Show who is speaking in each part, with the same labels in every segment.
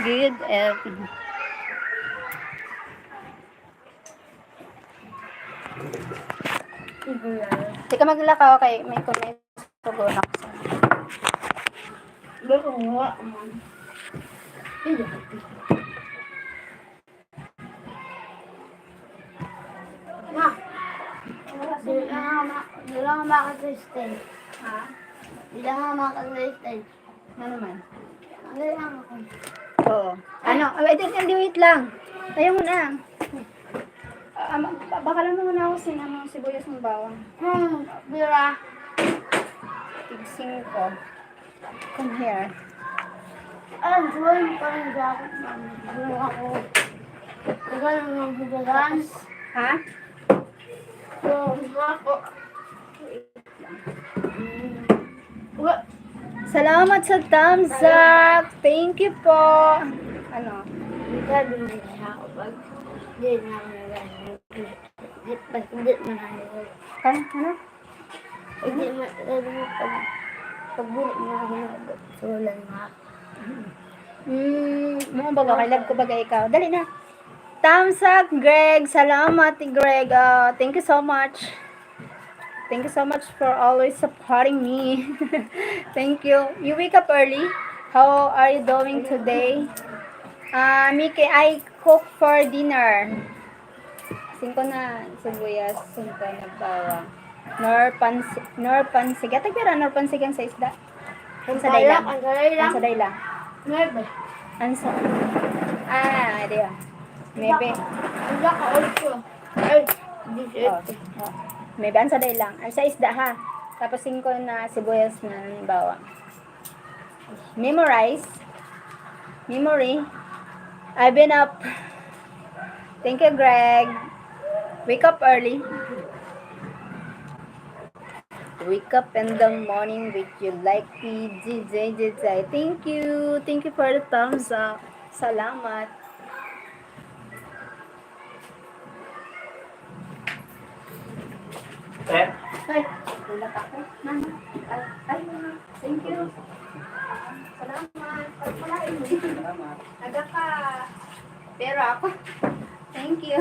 Speaker 1: Good. Di ka maglakaw kay may kumay sugunak sa.
Speaker 2: Bilang maka-Kristen. Ha? Bilang maka-Kristen.
Speaker 1: Ano naman?
Speaker 2: Bilang ako.
Speaker 1: Oo. Ano? Hindi, wait lang. Ayaw mo na. Baka lang muna ako sibuyas ng bawang.
Speaker 2: Bira.
Speaker 1: Tigsing ko. Come here.
Speaker 2: Drawing pa rin dapat namin. Bilang ako. Tagal ng bigagan.
Speaker 1: Ha?
Speaker 2: So, ako.
Speaker 1: Salamat sa thumbs up. Thank you po. Ano?
Speaker 2: Sabi mo na ako pag hindi na ako nagagalit. Pag hindi mo na nagagalit.
Speaker 1: Ano?
Speaker 2: Hindi mo pag bulit mo ako nagagalit. Sulan mo ako.
Speaker 1: Mga baga, kailag ko baga ikaw. Dali na. Thumbs up, Greg. Salamat, Greg. Thank you so much. Thank you so much for always supporting me. Thank you. You wake up early? How are you doing today? Miki, I cook for dinner. 5 na sibuyas, 5 na bawang. Nor pansig. Atag pera nor pansig ang sa isda. Ansaday lang. Ansaday lang.
Speaker 2: Maybe.
Speaker 1: Ansa. Idea. Maybe.
Speaker 2: Hindi ka also. Ay,
Speaker 1: Maybe ansaday lang. Ansa isda ha. Tapos 5 na sibuyas na bawang. Memorize. Memory. I've been up. Thank you, Greg. Wake up early. Wake up in the morning with you like DJ. Thank you. Thank you for the thumbs up. Salamat. Ay, ulat ako. Ay, thank you. Salamat. Pagpalain mo. Naga ka. Pero ako. Thank you.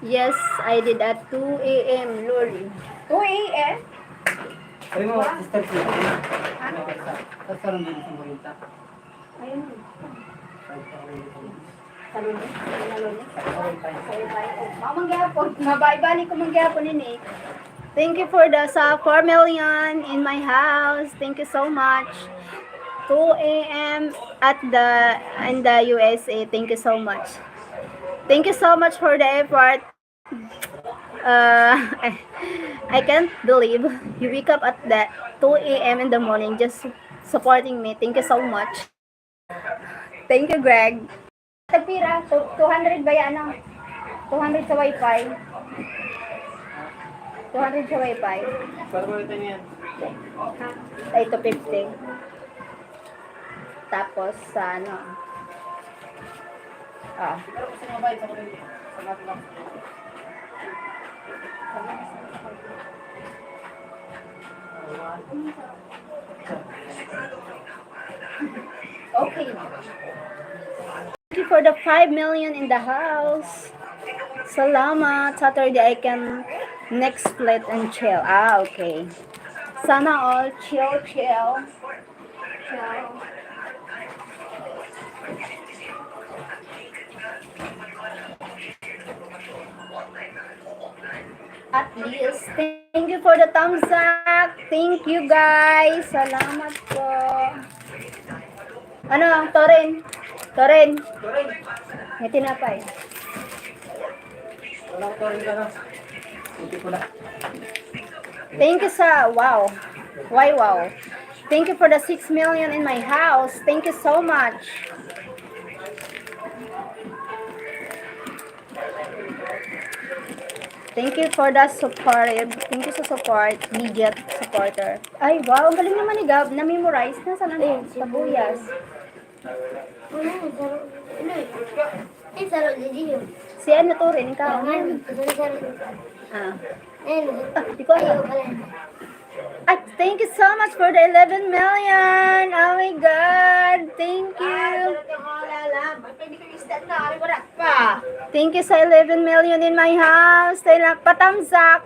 Speaker 1: Yes, I did at 2 a.m. Lord. 2 a.m.?
Speaker 3: Ay mo, sister ko. Tapos karoon din sa Marita.
Speaker 1: Ayun. Salunin? Salunin? Mamang gyapon. Mabay-balik ko mangyapon ini. Thank you for the 4 million in my house. Thank you so much. 2 a.m. in the USA. Thank you so much. Thank you so much for the effort. I can't believe you wake up at that 2 a.m. in the morning just supporting me. Thank you so much. Thank you, Greg. Tagpira, 200 ba yan? 200 sa wifi. 200 sa wifi.
Speaker 3: Paano mo ito niyan?
Speaker 1: Ha? Ay, 250. Tapos sa ano?
Speaker 3: Pero kasi mabayad sa kanila. Sa natin lang.
Speaker 1: Okay. Thank you for the 5 million in the house. Salamat. Saturday I can next flight and chill. Okay. Sana all chill. At least, thank you for the thumbs up. Thank you guys. Salamat po. Ano, Torin? May tinapay.
Speaker 3: Wala ko rin ka na. Hindi ko na.
Speaker 1: Thank you sa, wow. Why wow? Thank you for the 6 million in my house. Thank you so much. Thank you for the support. Thank you sa support. Immediate supporter. Ay, wow. Ang galing naman ni Gab. Na-memorize na sa tabuyas. Si ano to rin? Ikaw. Di ko alam. Thank you so much for the 11 million. Oh my God. Thank you. Thank you sa 11 million in my house. Patamsak.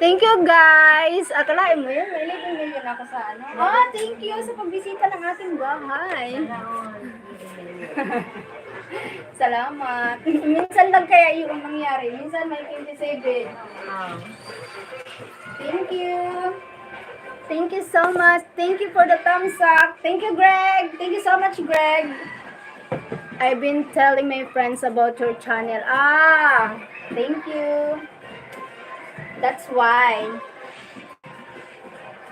Speaker 1: Thank you guys. Akalain mo yun, may 11 million ako sa ano. Thank you sa pagbisita ng ating bahay. Salamat. Minsan lang kaya yung nangyari. Minsan may 27. Thank you. Thank you so much. Thank you for the thumbs up. Thank you, Greg. Thank you so much, Greg. I've been telling my friends about your channel. Thank you. That's why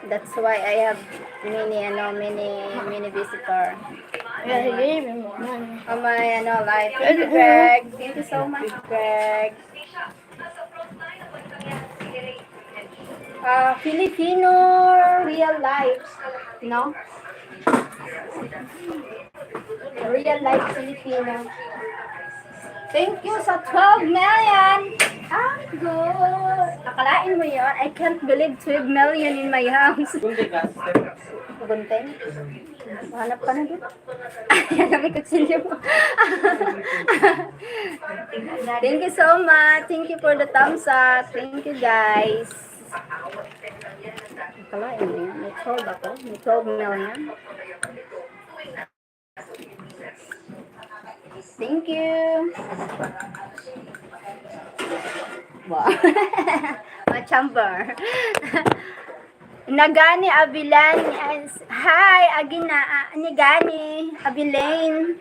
Speaker 1: I have many visitor. On my live. Thank you, Greg. Thank you so much, Greg. Filipino real life, no? Real life Filipino. Thank you sa 12 million. Good. Akalain mo yun? I can't believe 12 million in my house. Gunteng? Hanap ka na doon? May kutsilyo mo. Thank you so much. Thank you for the thumbs up. Thank you guys. Akalain mo yun? May 12 ako? May 12 million? Thank you. Wow. Machamber. Nagani Abilan. Hi, Agina. Nigani Abilain.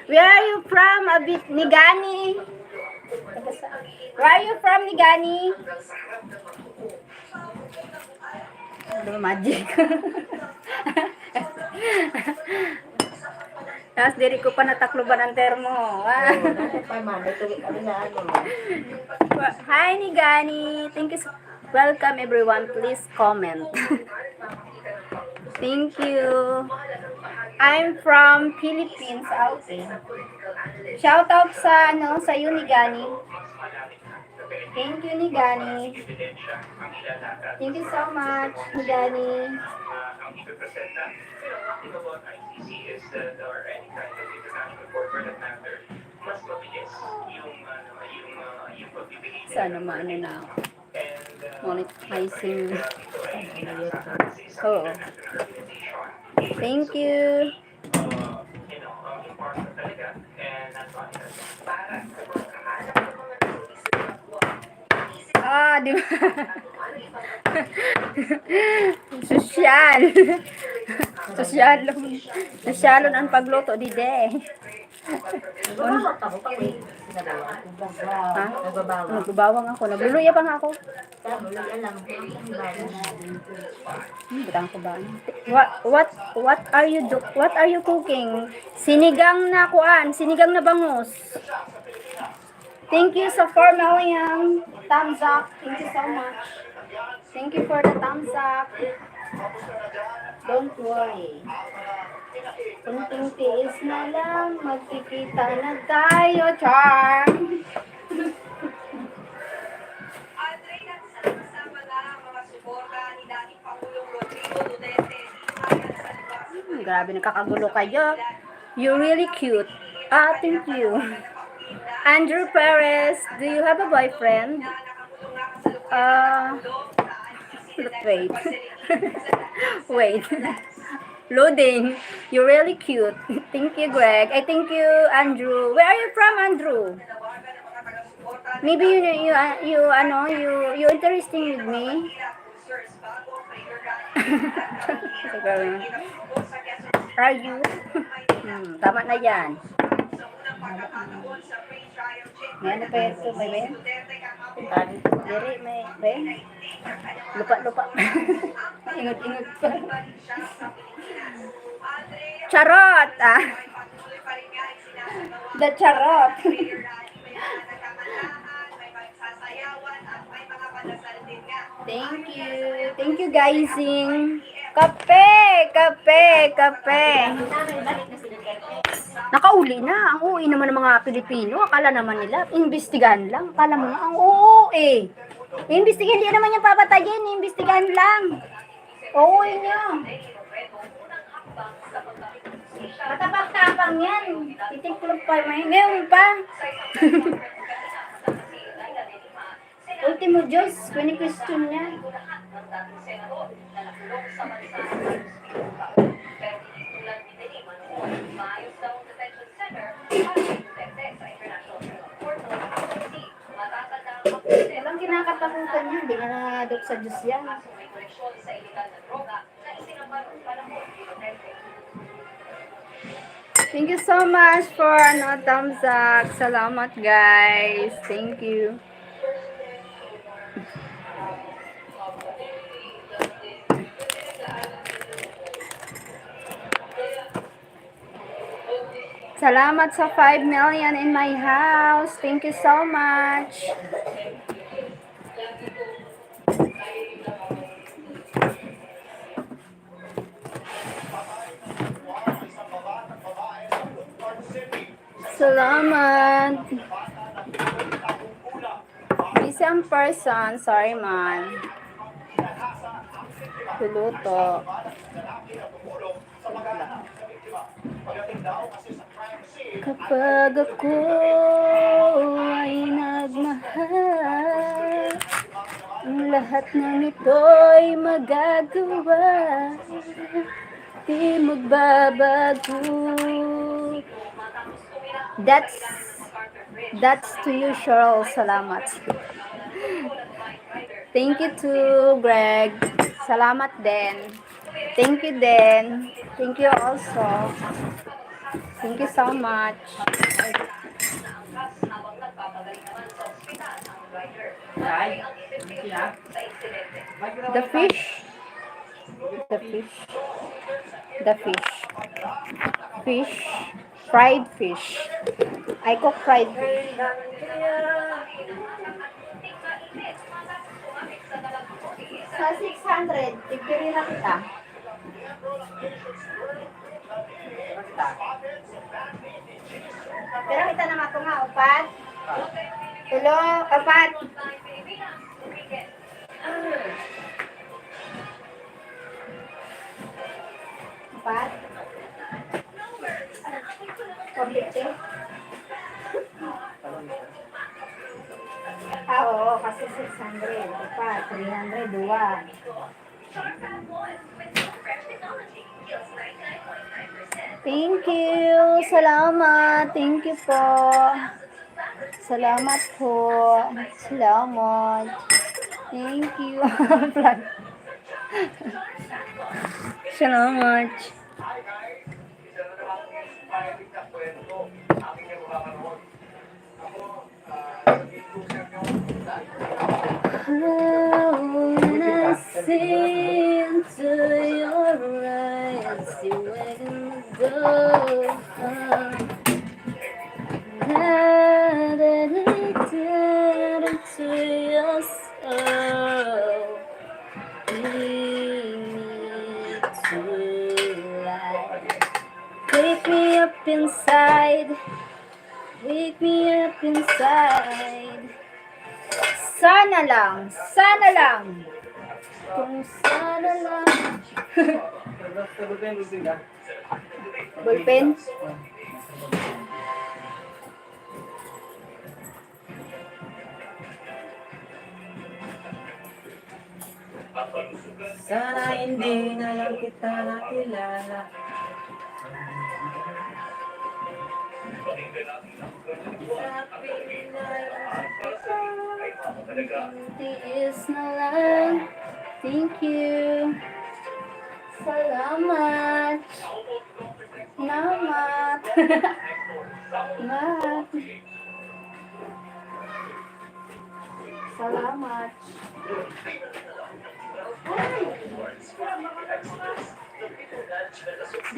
Speaker 1: Where are you from, Nigani? Where are you from, Nigani? Magic. Tapos diri ko pa natakloban ang termo. Hi, Nigani. Thank you. Welcome everyone. Please comment. Thank you. I'm from Philippines, Alte. Shout out sa iyo, Nigani. Thank you, Nigani. Thank you so much, Nigani. Sana maano na ako. Monetizing. Oo. Thank you. Di ba? Sosyal. Sosyalon ang pagluto di de. Nagbabawang ako. Nagluluya pa nga ako. Batang ko ba? What are you cooking? Sinigang na kuan, sinigang na bangus. Thank you sa 4 million thumbs up. Thank you so much. Thank you for the thumbs up. Don't worry. Kunting tiis na lang, magkikita na tayo, charm. Grabe, nakakagulo kayo. You're really cute. Thank you. Andrew Perez, do you have a boyfriend? Wait. Wait. Loading. You're really cute. Thank you, Greg. I thank you, Andrew. Where are you from, Andrew? Maybe you interesting with me. Are you? Tama na yan. Ngayon na pa ito, may ben? Diri, may ben? Lupa. Ingot pa. Charot! The charot. Thank you. Thank you, guysing. Kape. Nakauli na. Ang uwi naman ng mga Pilipino. Akala naman nila, imbestigahan lang. Akala mo nga, ang oo Imbestigahan, hindi naman yung papatayin. Imbestigahan lang. Oo, niyo. Matapang-tapang yan. Titiklop pa. Ngayon pa. Ultimo Diyos, question niya. Walang kinakatakutan niya. Hindi nga nadok sa Diyos yan. Thank you so much for thumbs up. Salamat guys. Thank you. Salamat sa 5 million in my house. Thank you so much. Salamat. Busy ang person. Sorry man. Luluto. Kapag ako ay nagmahal, ang lahat ng ito'y magagawa, di magbabago. That's to you, Sheryl. Salamat. Thank you to Greg. Salamat din. Thank you din. Thank you also. Thank you so much. The fish. The fish. The fish. Fish. Fried fish. I cook fried fish. Sa 600, tigpiri na kita. Pero kita na nga ito nga, upat. Tulo, upat. Upat. 450. Oo, kasi 600. Upat, 300, 2. Thank you. Salamat. Thank you po. Salamat po. Salamat. Thank you. Salamat. When I see into your eyes, you wait in the door. Let it get into your soul. We need to light. Wake me up inside. Wake me up inside. Sana lang, sana lang. Kung sana lang. Ballpen?
Speaker 3: Sana hindi na lang kita nakilala.
Speaker 1: Tiis na lang. Thank you. Salamat. Salamat. Salamat. Salamat.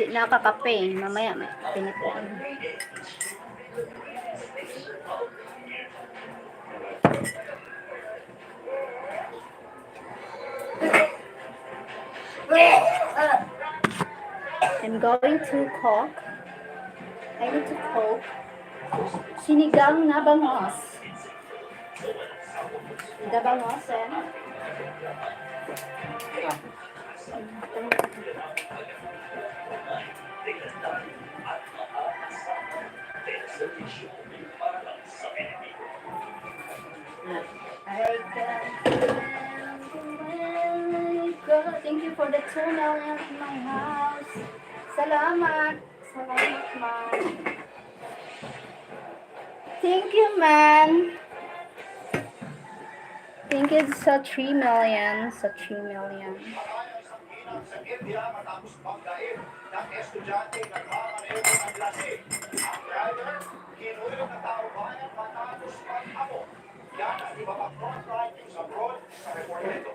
Speaker 1: Di nakakape. Mamaya may pinipon. I'm going to cook. I need to cook sinigang na bangos. Dabangosen. Thank you for the 2 million in my house. Salamat. Salamat, man. Thank you, man. Thank you sa 3 million. Sa 3 million.
Speaker 4: Sa India matapos pagdaig ng estudyante nagmamaneho ng lasing. Ang driver, kinulong ng tao bayan matapos pag-amo. Yan ang iba pang frontline sa abroad sa report nito.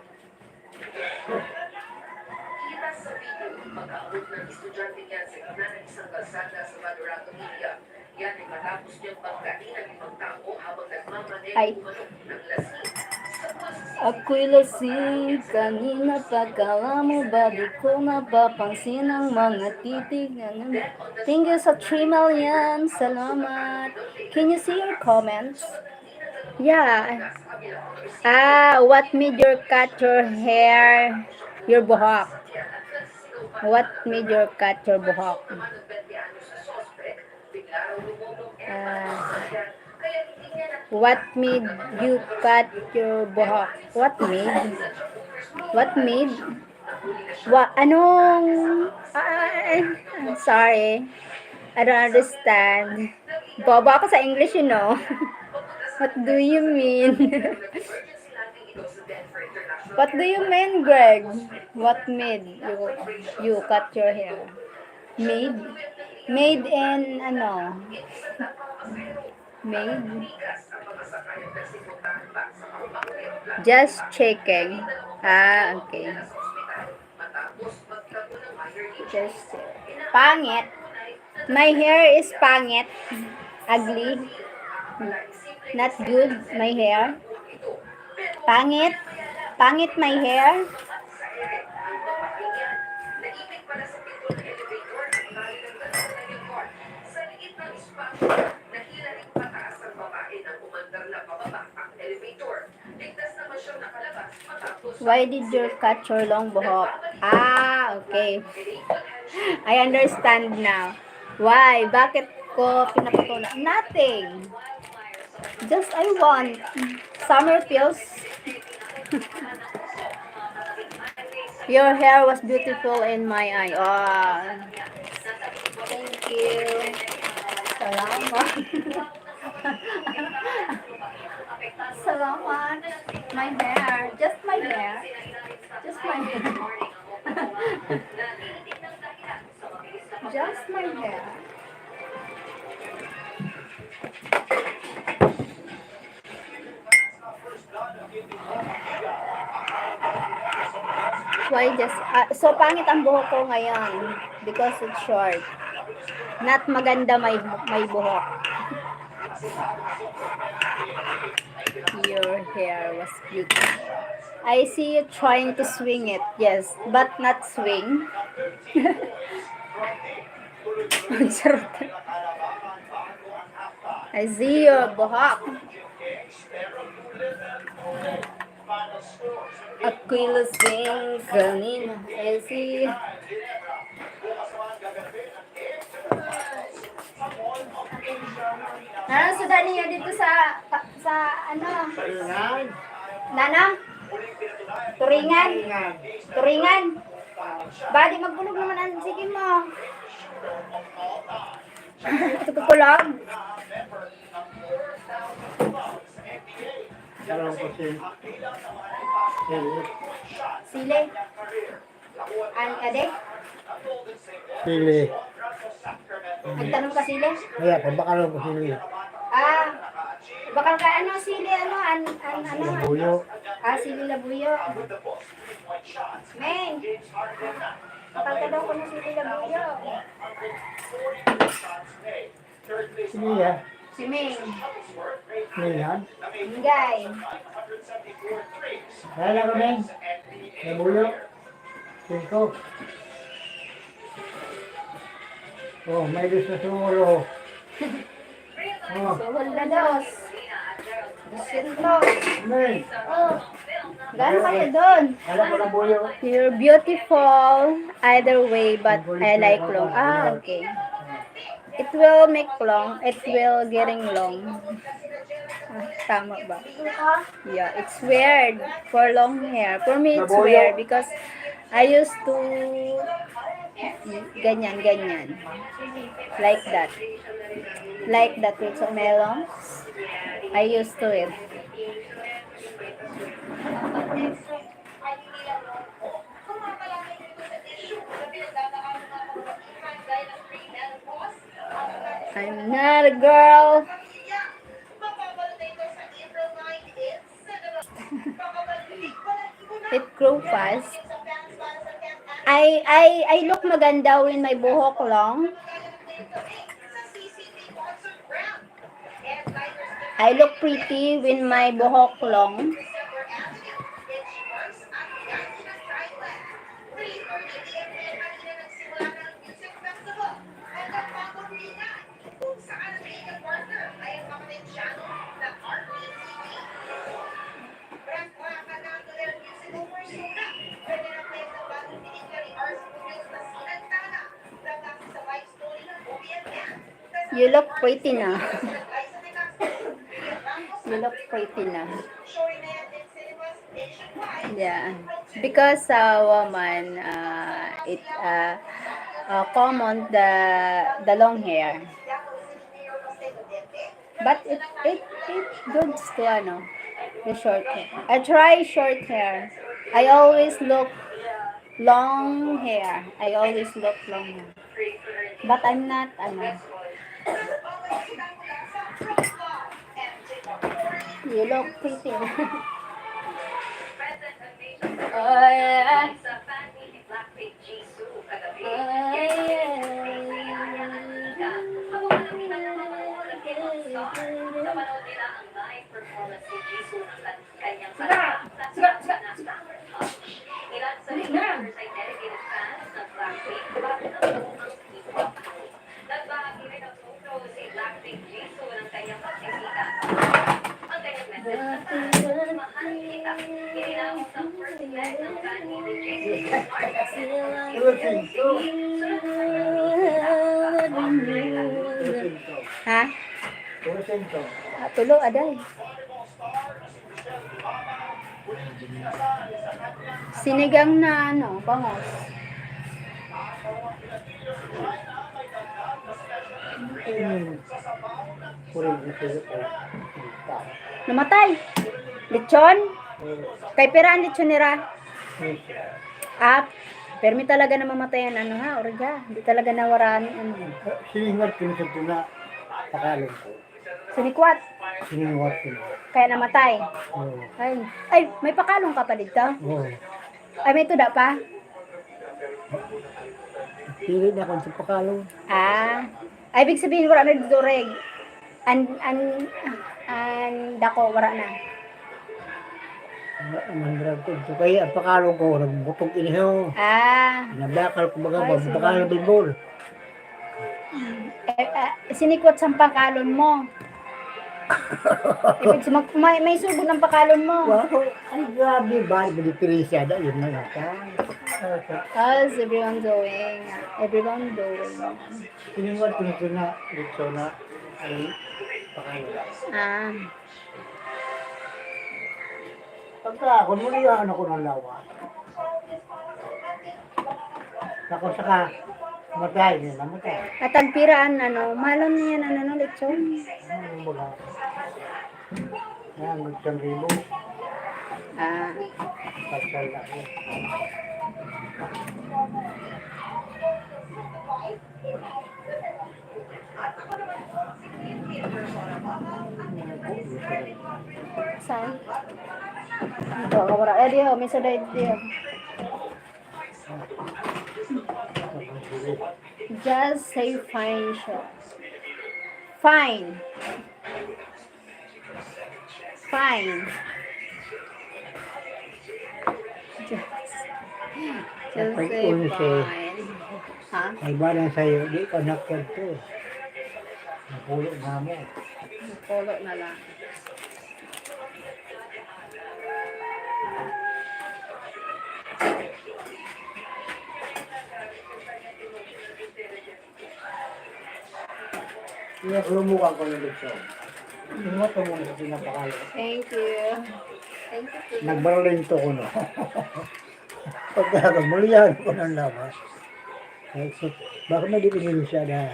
Speaker 5: Kita sa video, mag-aabot ng estudyante niya sa gitna ng isang kalsada sa Valorado, India. Yan ay matapos niyang pagkain ng ibang tao habang nagmamaneho ng lasing.
Speaker 1: Ako'y lasing kanina pagkala mo ba di ko napapansin ang mga titig ng... Thank you sa 3 million. Salamat. Can you see your comments? Yeah. What made you cut your hair? Your buhok. What made you cut your buhok? What made you cut your buhok? What made? What made? Anong? Sorry. I don't understand. Bobo ako sa English, you know. What do you mean? What do you mean, Greg? What made you cut your hair? Made? Made in ano? Made? Just checking. Okay. Just pangit. My hair is pangit. Ugly. Not good, my hair. Pangit. Pangit my hair. Why did you cut your long buhok? Okay. I understand now. Why? Bakit ko pinapatulan? Nothing. Just I want summer feels. Your hair was beautiful in my eye. Oh, thank you. Salamat. Salamat. My hair. Just my hair. Just my hair. Just my hair. Why just... so, pangit ang buhok ko ngayon because it's short. Not maganda may buhok. Your hair was beautiful. I see you trying to swing it. Yes, but not swing. I see your buhok. Ako'y lasing kanina. I see. Sudan niya dito sa ano? Nanang? Turingan? Turingan? Badi magbulog naman ang sige mo. Ito kukulag. Sile? An kade?
Speaker 3: Sili.
Speaker 1: Nagtanong ka sile?
Speaker 3: Kaya, pabakalo ko sili.
Speaker 1: Bakal ka ano sili ano ano?
Speaker 3: Labuyo.
Speaker 1: Sili labuyo. Meng. Bakal ka daw ko ng sili labuyo.
Speaker 3: Sili ya.
Speaker 1: Si Meng.
Speaker 3: Sili yan.
Speaker 1: Ingay.
Speaker 3: Kaya ko men. Labuyo. Cinco. Oh, may gusto sumuro. Oh.
Speaker 1: So, wala dos.
Speaker 3: May.
Speaker 1: Gano'n kayo doon?
Speaker 3: Alam ko na buyo.
Speaker 1: You're beautiful either way, but I like long. Ah, okay. It will make long. It will getting long. Ah, tama ba? Yeah, it's weird for long hair. For me, it's weird because I used to ganyan, ganyan. Like that. Like that with some melons. I used to it. I'm not a girl. It grew fast. I look maganda when my buhok long. I look pretty when my buhok long. You look pretty na. You look pretty na. Yeah. Because woman, it common the long hair. But it good to ano, the short hair. I try short hair. I always look long hair. I always look long hair. But I'm not ano. You look pretty. Oh yeah. Ha? Tulo aday. Sinigang na ano, bangos. Namatay. Lechon? Kay piraan lechon nira. Ah, permi talaga na mamatayan ano ha, orga. Hindi talaga nawaraan ano.
Speaker 3: Siningat ko sa tuna. Pakalong ko.
Speaker 1: Sinikwat.
Speaker 3: Siningat ko.
Speaker 1: Kaya namatay.
Speaker 3: Oo.
Speaker 1: Ay, may pakalong ka pa dito?
Speaker 3: Oo.
Speaker 1: Ay, may tuda pa?
Speaker 3: Pili na kung sa pakalong.
Speaker 1: Ah, ay, ibig sabihin, wala na dito, reg. Dako, wala na.
Speaker 3: Mandrag ko. So kaya ang pakalong ko, nagbutog inihaw.
Speaker 1: Ah,
Speaker 3: Nabakal ko baga,
Speaker 1: Ay, sige.
Speaker 3: pakalong bilbol.
Speaker 1: sinikwat sa pakalon mo. Ibig sabihin, may sugod ng pakalon mo.
Speaker 3: Wow, ay grabe ba? Diferensya da, yun na natin.
Speaker 1: How's everyone doing? Everyone doing.
Speaker 3: Siningat ko na tuna, dito na, ay pakalong.
Speaker 1: Ah,
Speaker 3: Pagka ako, mulihan ako ng lawa. Ako saka, matay niya, namatay.
Speaker 1: katagpiraan, ano, malon niya na, ano, lechon.
Speaker 3: Ano mo lang? Yan, magkang ribo.
Speaker 1: Ah,
Speaker 3: Pasal ako.
Speaker 1: saan? Ito, wala. Diyo, may saday diyo. Just say fine siya. Fine. Fine. Just say fine. Ha?
Speaker 3: Ay ba lang sa'yo, di ka nakyan to. Napulo na mo.
Speaker 1: Polo na lang.
Speaker 3: Lumukan ko ng lechon. Hindi mo ito muna sa pinapakalo.
Speaker 1: Thank you. Thank you, too.
Speaker 3: Nagbaralento ko no. Pagkaka mulihan ko ng labas. So, bakit na di pinili siya na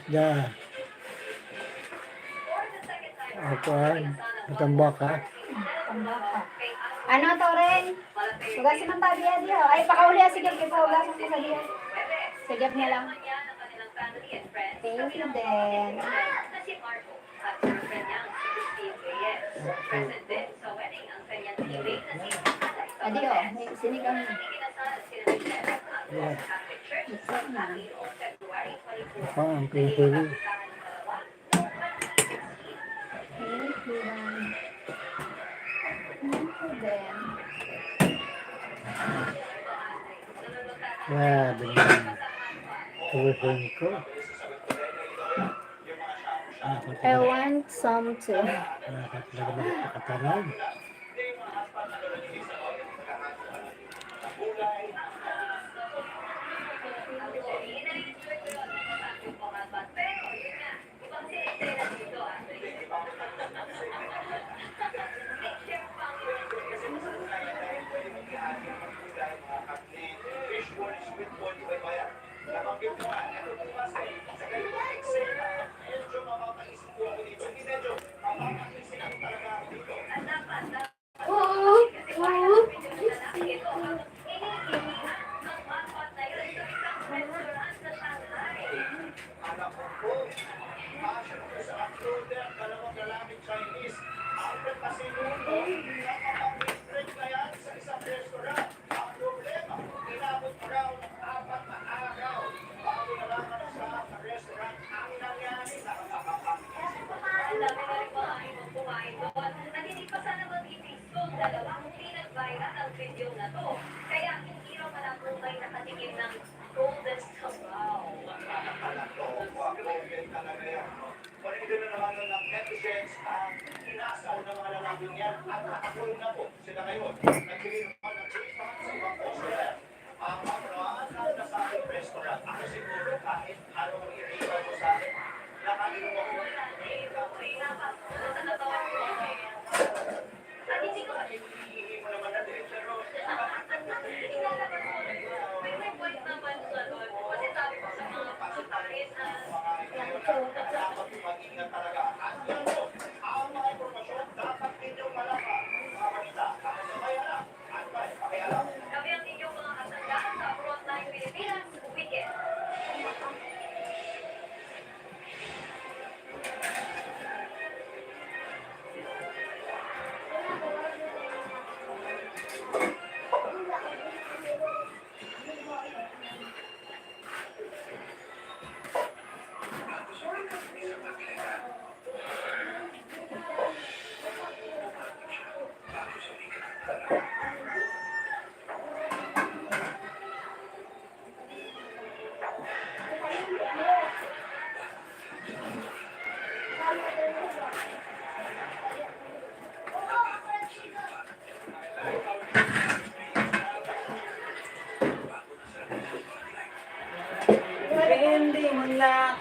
Speaker 3: da ako matambak ha.
Speaker 1: Ano to rin? Hugasin ng tabiya diyo. Ay, pakauli sige, hugasin ko sa diyo. Sige niya lang. Thank you din. Adiyo, sinigang.
Speaker 3: Yeah. Ang pinipili.
Speaker 1: Thank you din. Thank you din.
Speaker 3: Ganyan. Tuwisin ko.
Speaker 1: I want some too.
Speaker 3: Talaga magpakataran.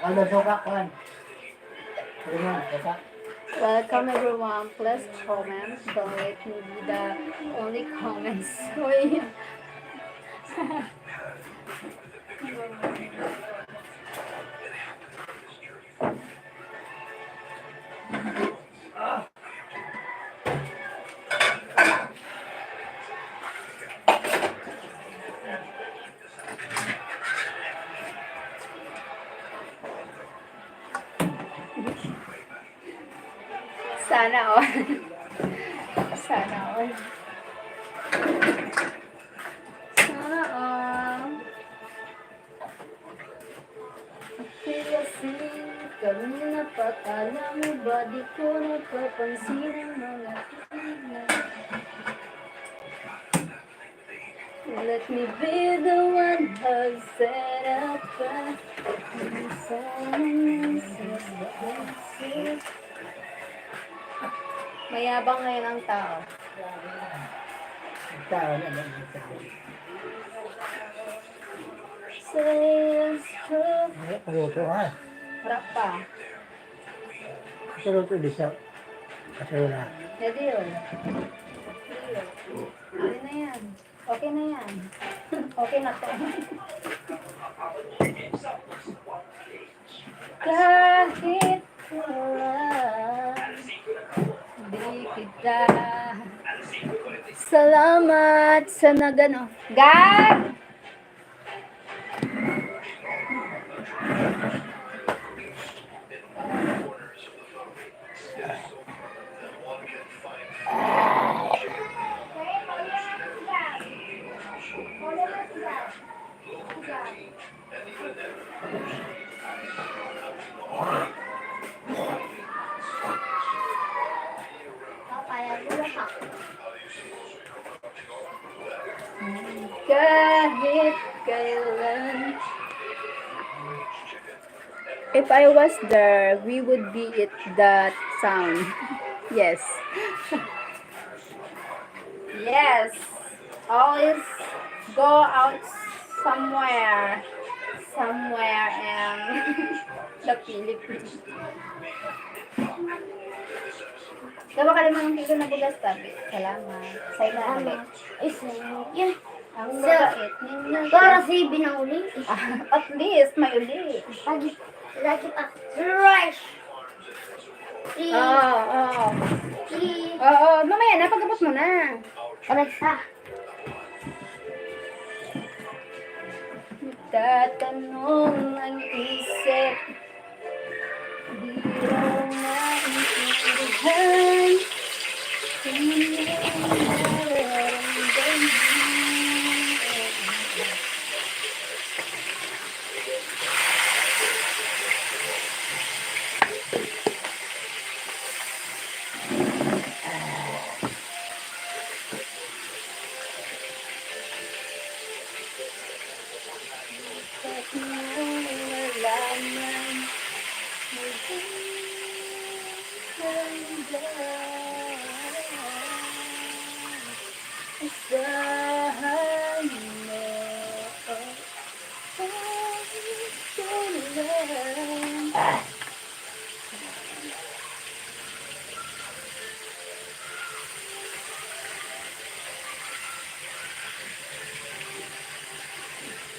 Speaker 3: Ano suka kan?
Speaker 1: Welcome everyone. Please comment. Don't let me be the only comments. Uy. Sana all. Sana all. Sana all. Kasi kanina pa kala mo ba di ko napapansin ang mga tingnan. Let me be the one who set up Mayabang ngayon ang tao.
Speaker 3: tao na lang.
Speaker 1: Sails through.
Speaker 3: Paluto ha.
Speaker 1: Harap pa.
Speaker 3: Paluto di sa kasula.
Speaker 1: Pwede yun. Pwede na yan. Okay na yan. Okay na to. Kahit kailan, di kita. Salamat sa nagano. God! Kahit kailan. If I was there, we would be it that sound. Yes. Yes. Always go out somewhere. Somewhere in the Philippines. Diba ka naman ng kilo na bugas tabi? Salamat. Sa'yo na ulit.
Speaker 2: Ay, sayang. Yan.
Speaker 1: Ang mabait ninyo.
Speaker 2: Para si binang uli.
Speaker 1: At least may uli.
Speaker 2: Lagi pa. Rice.
Speaker 1: Oo. Oo, mamaya na, pagkabot mo na.
Speaker 2: Alexa.
Speaker 1: Tatanong ang isip, di raw maintindihan kung anong nararamdaman. At nalaman mo isahan mo ang pagsulan.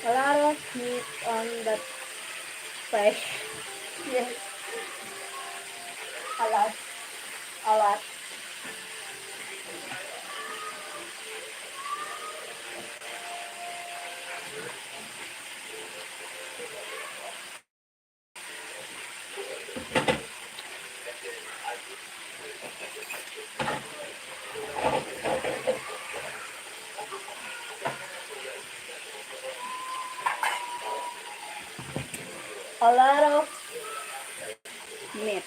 Speaker 1: A lot of meat on that fish. Yes. A lot. A lot. A lot of meat.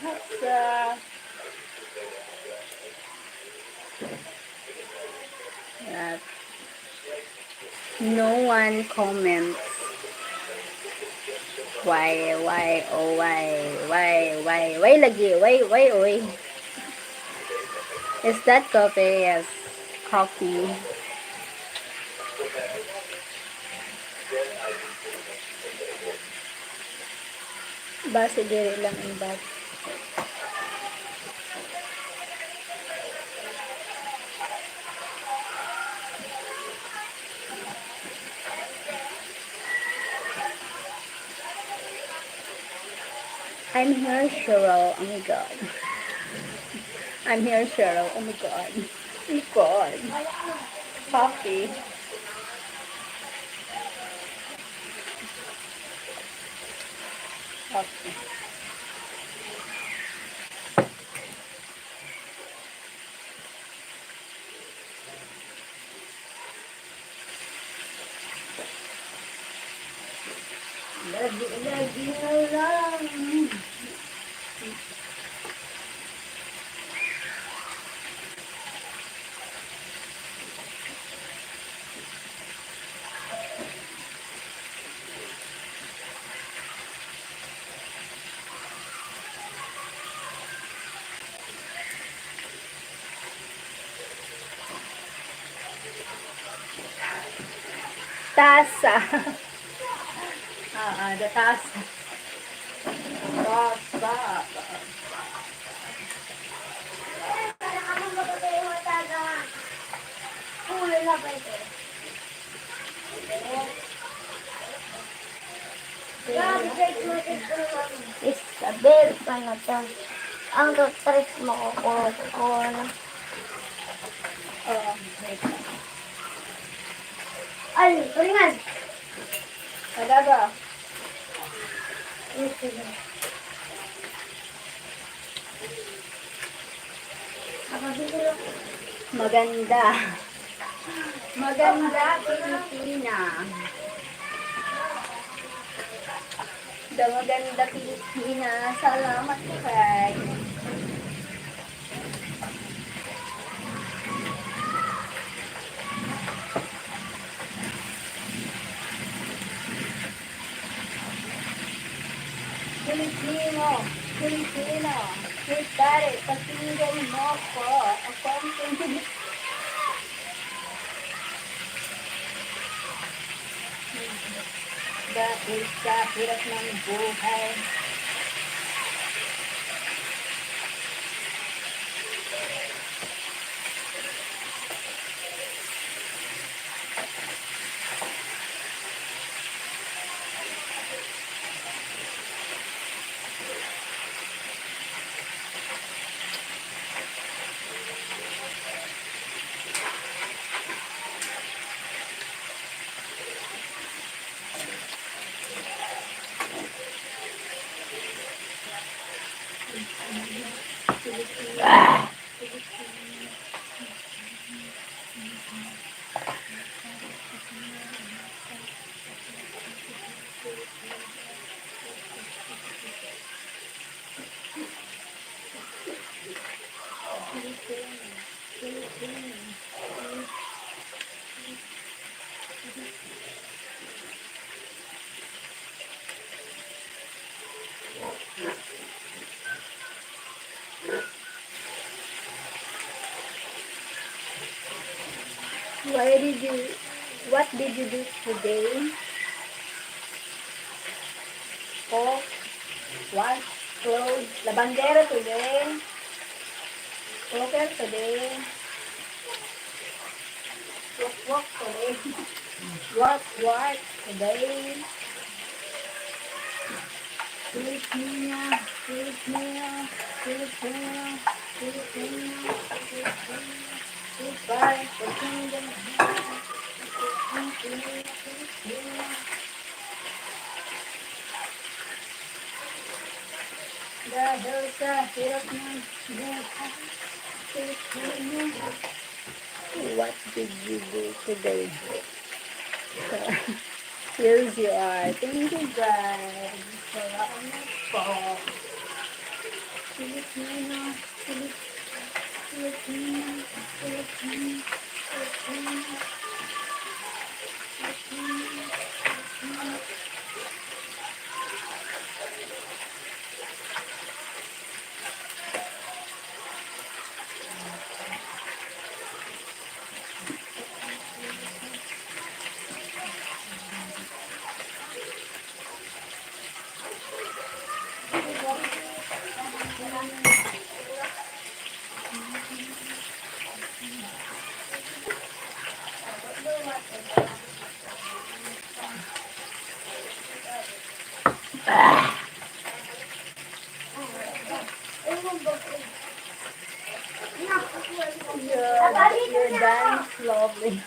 Speaker 1: That's that. No one comments. Why lagi? Why, oy? Is that coffee? Yes, coffee. Base diri lang ang bag. I'm here, Sheryl. Oh my god. I'm here, Sheryl. Oh my god. Oh my god. Coffee. Coffee. Lagi na lang. Tasa. The tasa. Tasa.
Speaker 2: Isabel, ano to? Ang tutres mo ko.
Speaker 1: Wait.
Speaker 2: Ay, tulingan.
Speaker 1: Nagaga. Maganda. Maganda, Pilipina. The maganda Pilipina. Salamat, Craig. Filipino. Filipino. Hey, pare, pakinggan mo ko. Ako ang Pilipino. Dahil sa hirap ng buhay. What did you do today? Cook, wash, clothes, lavandera today. Cooker today. Work today. Work today. Filipina, Filipina, Filipina, Filipina, Filipina. Goodbye, Filipina. Dahil sa hirap ng buhay, Filipina. What did you do today? Here's you are. Thank you, guys. Salamat po. Filipina, Filipina, Filipina, Filipina. Your dance lovely.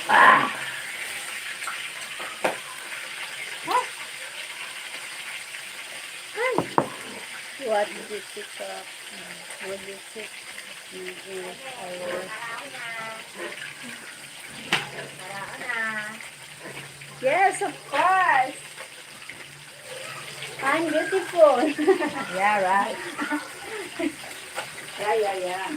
Speaker 1: Ah! What did you pick up? What did you pick? If I was... Yes, of course. I'm beautiful.
Speaker 2: Yeah, right. Yeah.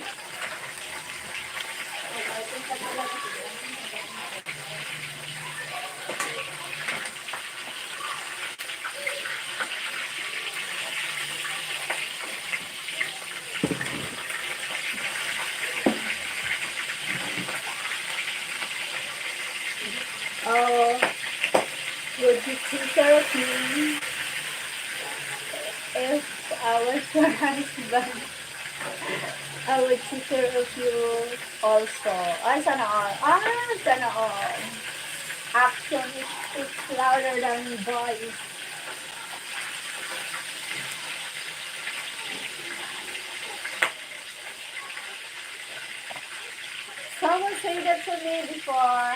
Speaker 1: Oh, would you take care of me if I was your husband? I would take care of you also. Ay, sana all. Sana all. Action is louder than voice. Someone said that to me before.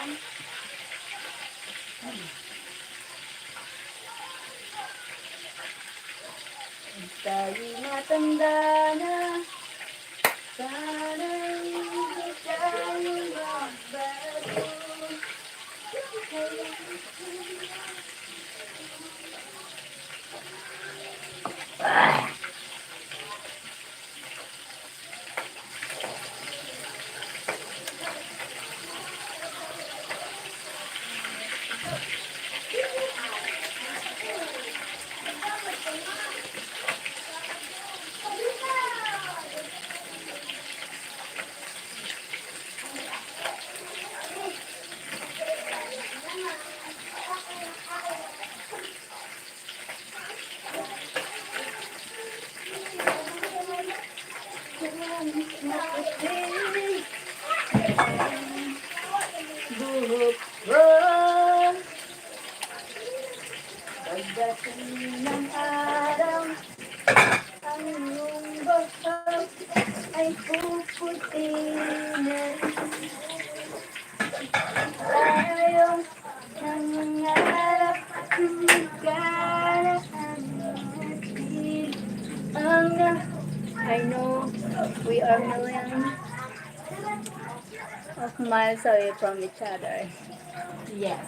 Speaker 1: Tayo matanda na, sana'y hindi tayo magbago. Buhok ko, pagdating ng araw, ang iyong bahag ay puputi na. Tayong nangangarap, hindi ka na I know we are millions of miles away from each other.
Speaker 2: Yes.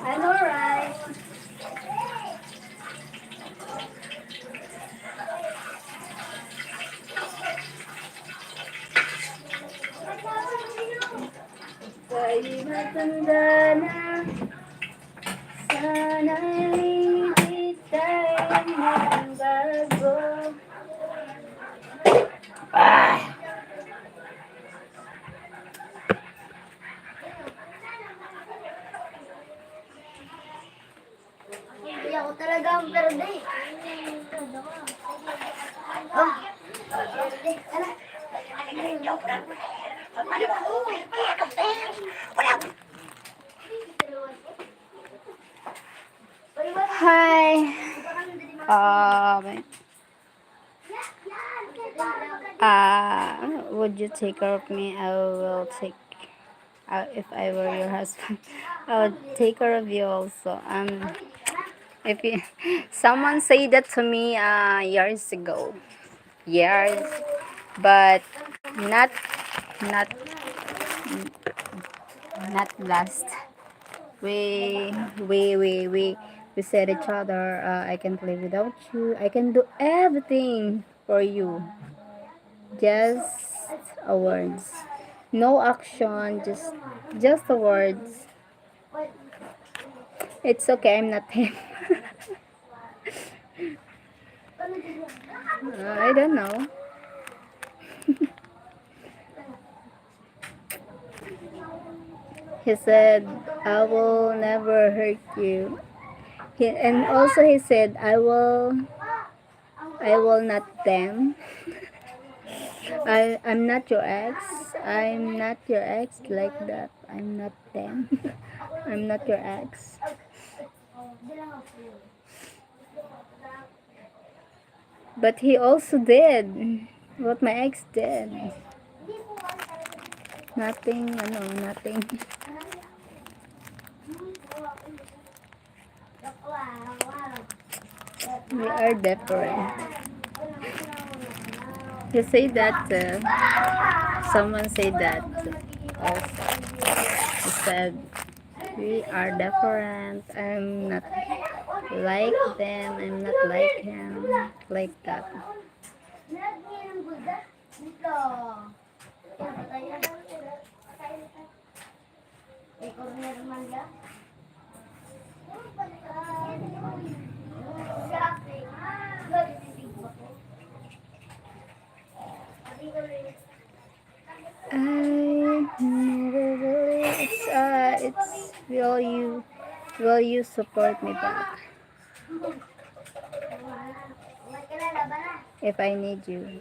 Speaker 1: I know, right? Tayo matanda na, sana'y hindi tayo magbago.
Speaker 2: Hindi ako talaga ang perde. Oh, perde. Ano?
Speaker 1: Hi. Would you take care of me? I will take. If I were your husband, I would take care of you also. If you, someone said that to me years ago, years, but not not not last. We we said each other. I can't live without you. I can do everything for you. Just a words, no action. Just the words. It's okay. I'm not him. I don't know. He said, I will never hurt you. And also he said, I will not them. I'm not your ex. I'm not your ex like that. I'm not them. I'm not your ex. But he also did what my ex did. Nothing, nothing. We are different. You say that, someone said that also. He said, we are different. I'm not like them. I'm not like him. Like that. I never really. It's will you support me back if I need you?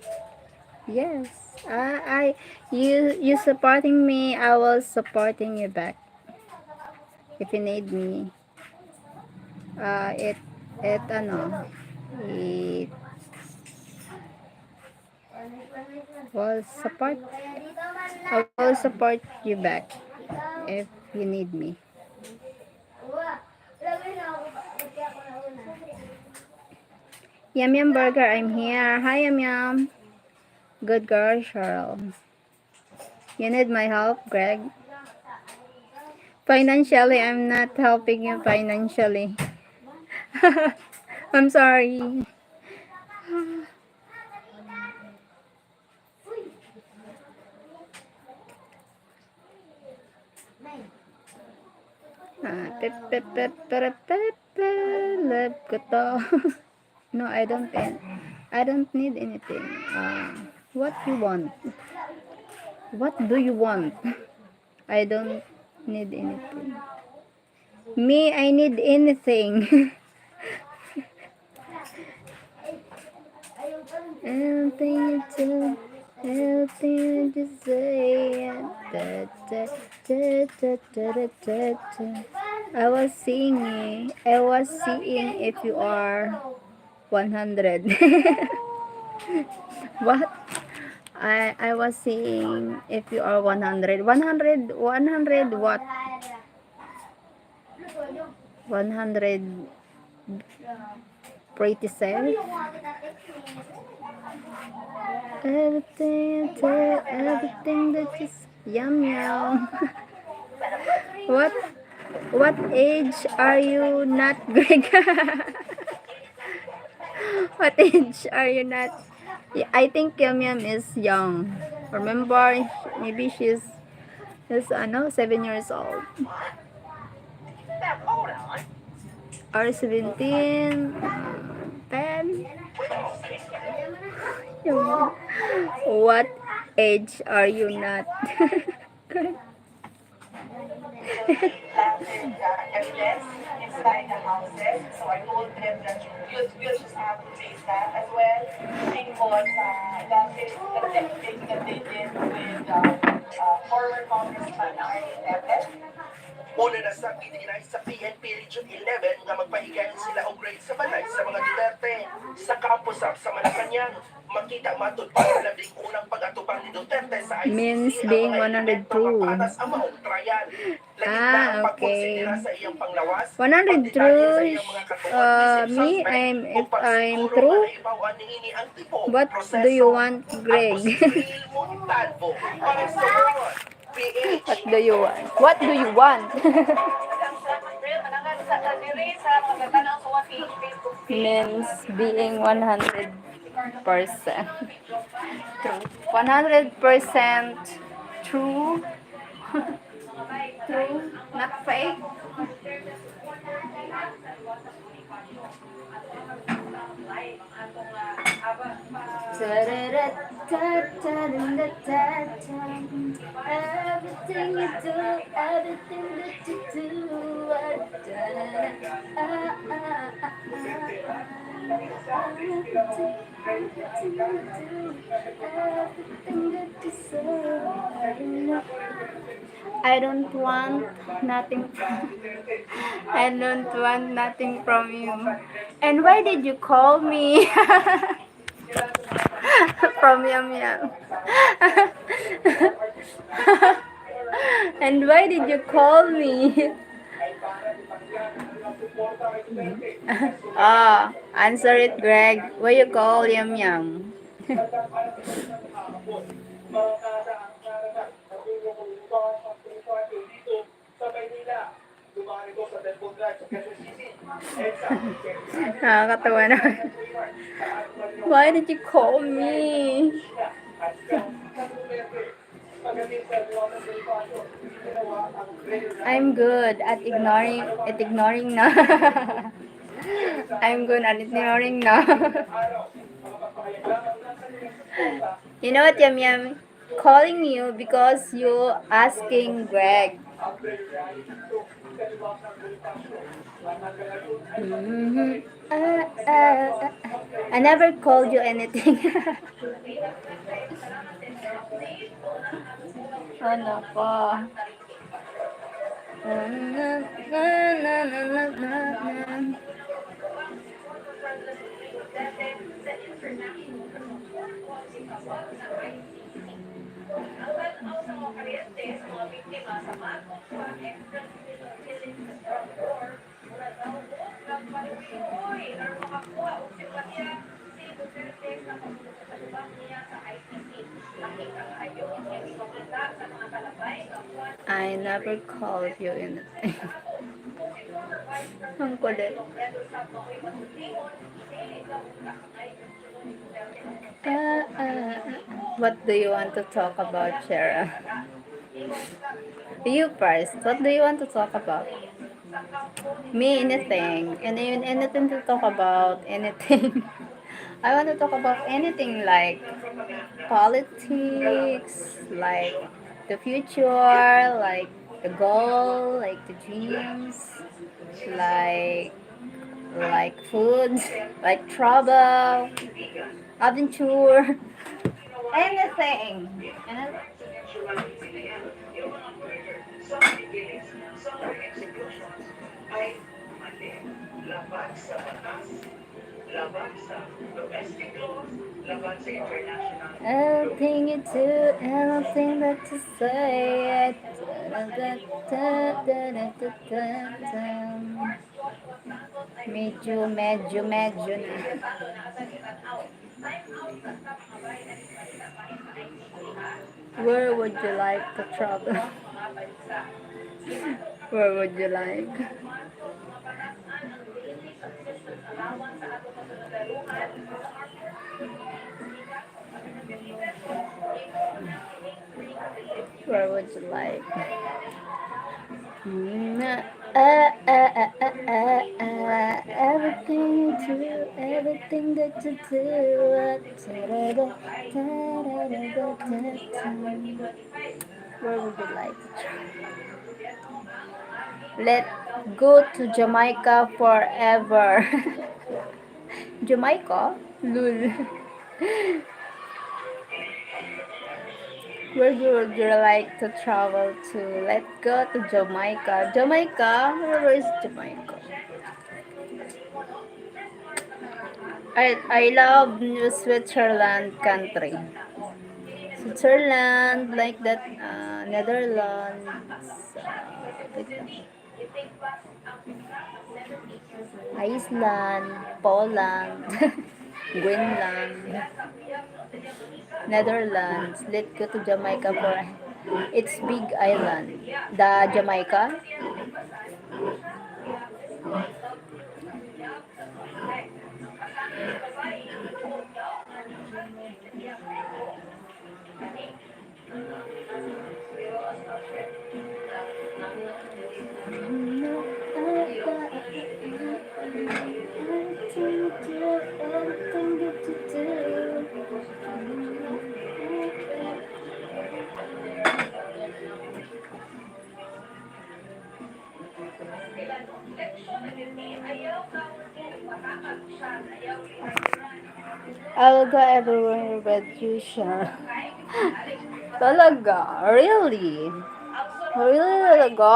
Speaker 1: Yes. You supporting me, I will supporting you back if you need me. It it it will support I will support you back if you need me. Yum Yum Burger, I'm here. Hi Yum Yum. Good girl, Cheryl. You need my help, Greg? Financially, I'm not helping you financially. I'm sorry. Pep, pep, pep, pep, pep, love ko to. No, I don't need anything. What you want? What do you want? I don't need anything. Me, I need anything. Anything to, anything to say. Da, da, da, da, da, da, da, da. I was seeing if you are 100. What? I was seeing if you are 100. 100 what? 100 pretty self. Everything that is yum yum. What what age are you not, Greg? What age are you not? Yeah, I think Yum Yum is young. Remember, maybe she's 7 years old. Or 17, 10. What age are you not?
Speaker 5: Planted evidence inside the houses. So I told them that you'll just have to take that as well because the thing that they did with former Congressman Arnie Tevez. Una na sa gitinay sa PNP Region 11 nga magpahigayon sila og grade sa balay sa mga Duterte. Sa campus sa Malacanang, makita matud pa sa labing unang pag-atubang ni Duterte sa ICC
Speaker 1: Means
Speaker 5: ang
Speaker 1: being
Speaker 5: mga elemento
Speaker 1: 102.
Speaker 5: nga patas ang maong trial. Lagit na ang
Speaker 1: Okay.
Speaker 5: pagkonsidera sa iyang panglawas,
Speaker 1: 100
Speaker 5: pagdetalye sa
Speaker 1: true.
Speaker 5: iyang mga katuwag,
Speaker 1: Me, if I'm true, what do you want, Greg? What do you want? What do you want? Means being 100% true. 100% true. True, not fake. Everything you do, everything that you do, everything that you say. I don't want nothing I don't want nothing from you. And why did you call me? From Yum Yum. And why did you call me?
Speaker 4: ay para ipangyan ang kanilang suporta kay Duterte.
Speaker 1: Ah, answer it, Greg. Why you call Yum Yum?
Speaker 4: Nagkakalat sa kanila ng kahapon. Mga kadaang karagad na tulong ng ibang pagpapati dito sa Maynila. Dumaan ito sa Delbon Drive sa Quezon City. EDSA,
Speaker 1: Nakakatawa na. Why did you call me?
Speaker 4: at sa Duterte. Pagdating sa liwanag ng pasyon, ginawa ang regular
Speaker 1: I'm good at ignoring na. I'm good at ignoring na.
Speaker 4: araw. Mga pagpapahayag ng kanilang suporta.
Speaker 1: You know what, Yum Yum? Calling you because you asking Greg. Mhm. I never called you anything. Ano po? I never called you anything. Ang kulit. What do you want to talk about, Shara? You first. What do you want to talk about? Me, anything. Anything to talk about. Anything. I want to talk about anything like politics, like the future, like the goal, like the dreams, like food, like travel, adventure, anything.
Speaker 4: Laban sa batas, laban sa domestic laws, laban sa international.
Speaker 1: Anything you do, anything that you say. Medyo na. Where would you like to travel? Where would you like? Where would you like? Everything you do, everything that you do. Where would you like to travel? Let's go to Jamaica forever. Jamaica? Lul. Where would you like to travel to? Let's go to Jamaica. Jamaica? Where is Jamaica? I love New Switzerland country. Switzerland, like that, Netherlands, wait lang. Iceland, Poland, Greenland, Netherlands. Let's go to Jamaica for it's big island. The Jamaica. I'll go everywhere with you, Sean. Talaga? Really? Really talaga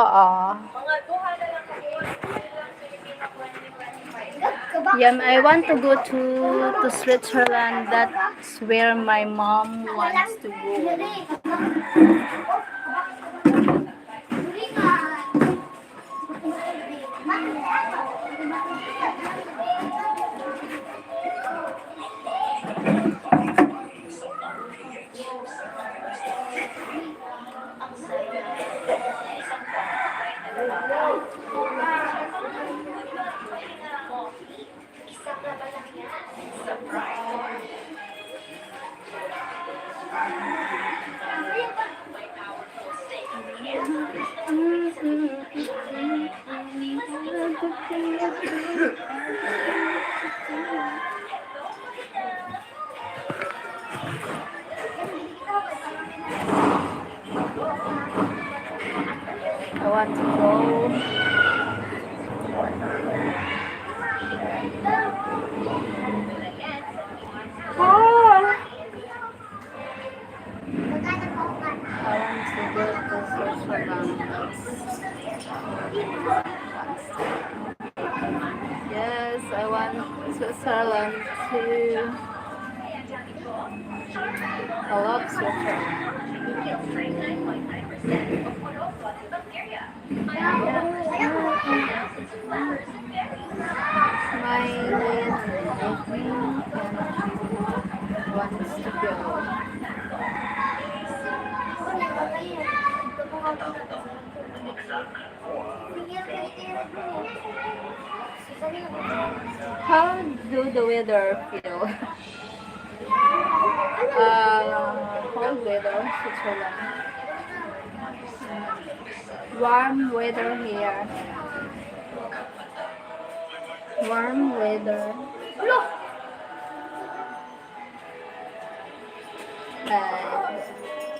Speaker 1: Yeah, I want to go to Switzerland. That's where my mom wants to go. want to go. Ah, I want to go to Switzerland. Yes, I want Switzerland too. I love Switzerland. Smiling and living and wants to go. How do the weather feel? Cold weather, Switzerland. Warm weather here. Warm weather.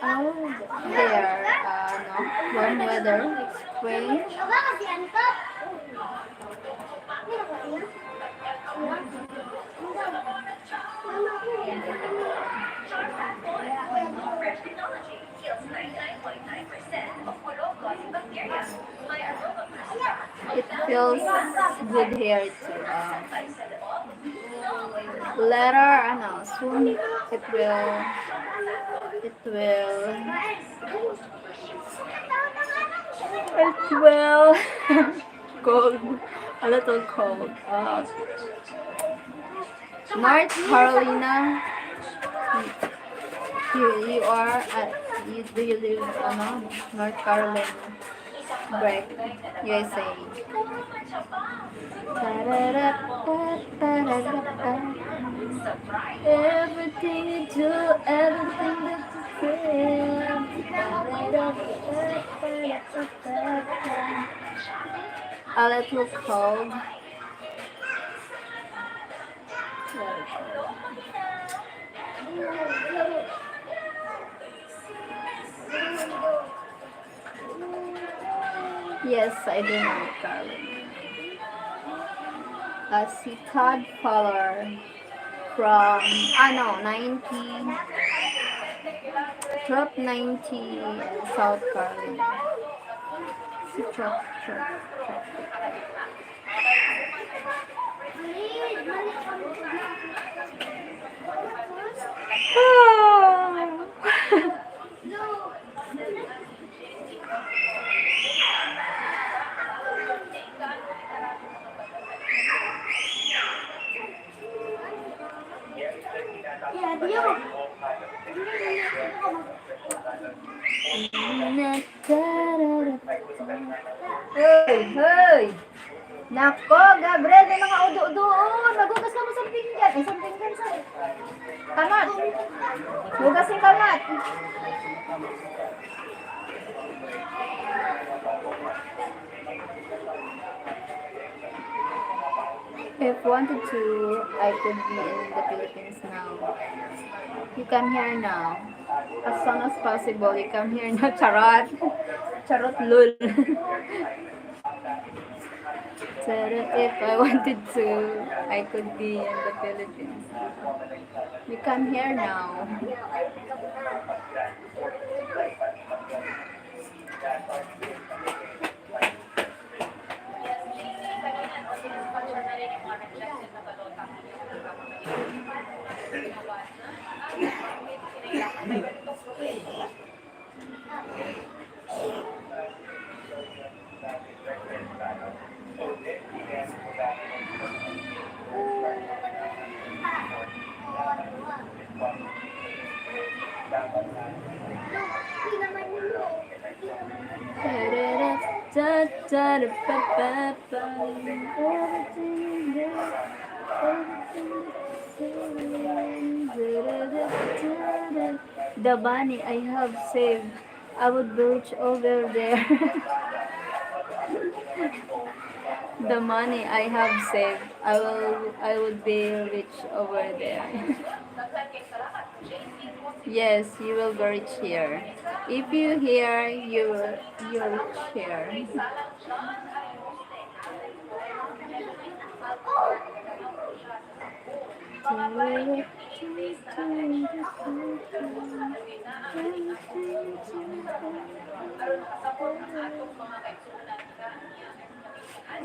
Speaker 1: Oh, there, no, warm weather, spring. It feels good here too. Later, no, soon it will cold, a little cold. North Carolina, you are at, do you live North Carolina, break, USA. Everything you do, everything that you feel. A little cold. Yes, I do know Carolina. A Todd Fowler from, 90 in South Carolina. Truck. Hey! Nako, Gabriel, may mga udo doon. Nagugas ka mo sa pinggan. Isang pinggan sa kamat. Hugas yung kamat. If wanted to, I could be in the Philippines now. You come here now. As soon as possible, you come here now. Charot. Charot lul. If I wanted to, I could be in the Philippines. You come here now. The money I have saved, I would reach over there. The money I have saved, I would be rich over there. Yes, you will go reach here. If you hear, you reach here.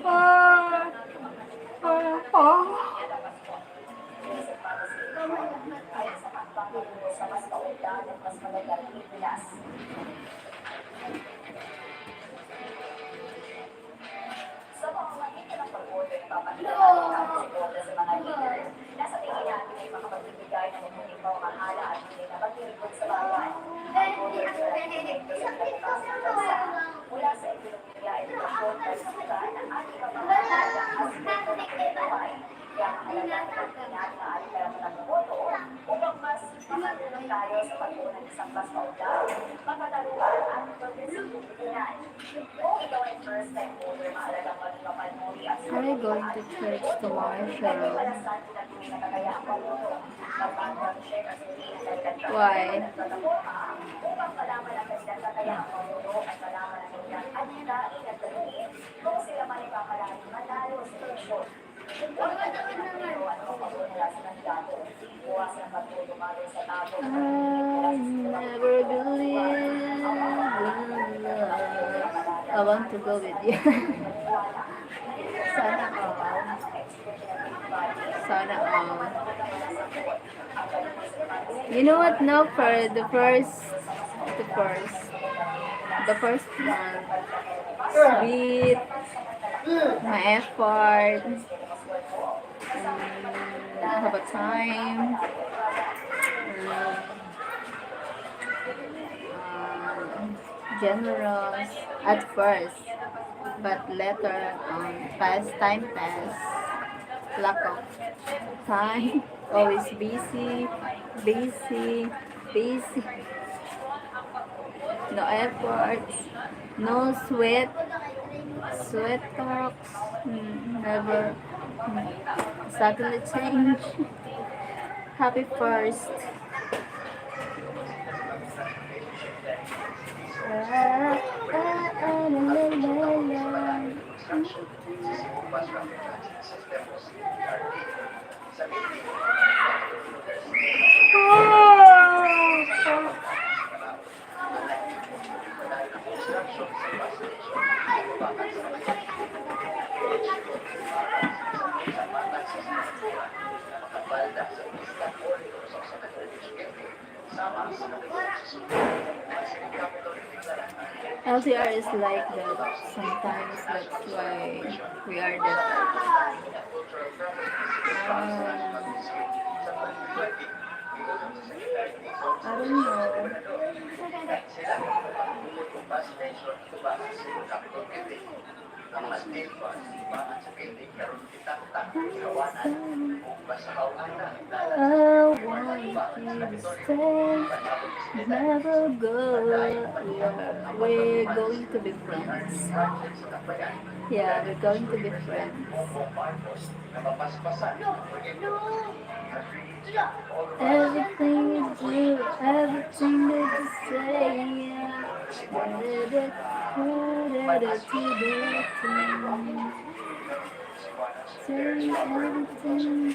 Speaker 1: Ah, ah, ah.
Speaker 4: Sa pamamagitan ng pag-order ng papakilala at suporta sa mga leader, nasa tingin natin ay makapagbibigay ng mabuting pamamahala at hindi na maglilingkod sa bayan. Ang order sa bansa mula sa ekonomiya, edukasyon, kalusugan, at iba pang mahalagang aspeto ng buhay. Kaya mahalaga na pagkinat na ating karapatan ng boto upang mas makatulong tayo sa pagbuo ng isang mas maunlad, mapataluhan at progresibong lipunan. Kung ikaw ay first time voter, mahalagang maging mapanuri at
Speaker 1: Are you going to church tomorrow, Cheryl? Why?
Speaker 4: Upang malaman ang kanilang kakayahang mamuno at malaman ang kanilang adhikain at gagawin kung sila man ay kakayanin manalo sa eleksyon. Huwag matawid ng ano ang pagpunula sa kandidato. Iwasan ang pagtutumalo sa tabo.
Speaker 1: I never believe in love. I want to go with you. Sana all. Sana all. You know what? Now for the first month, sweet, my effort, have a time, generous at first, but later, time pass, lack of time, always busy, busy, no efforts, no sweat talks, never, suddenly change. Happy first. LCR is like that. Sometimes that's why we are different. I don't know. I want you to stay, never go. We're going to be friends. Yeah, we're going to be friends. Everything you do, everything that you say, yeah. Say everything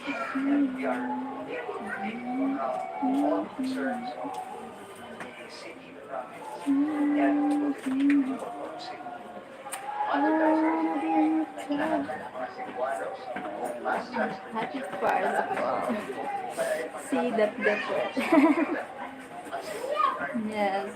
Speaker 1: happy first of all. See that different. Yes.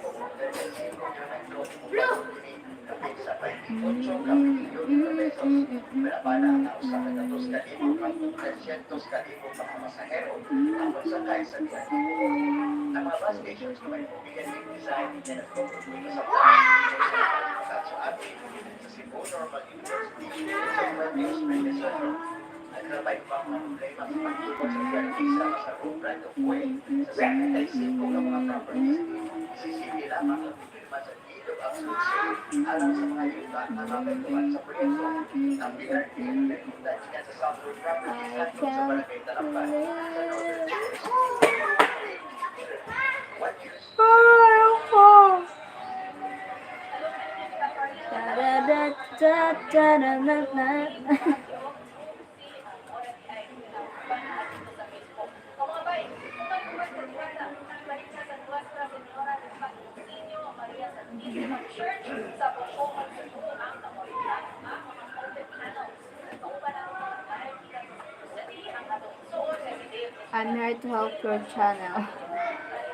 Speaker 1: I'm here to help your channel.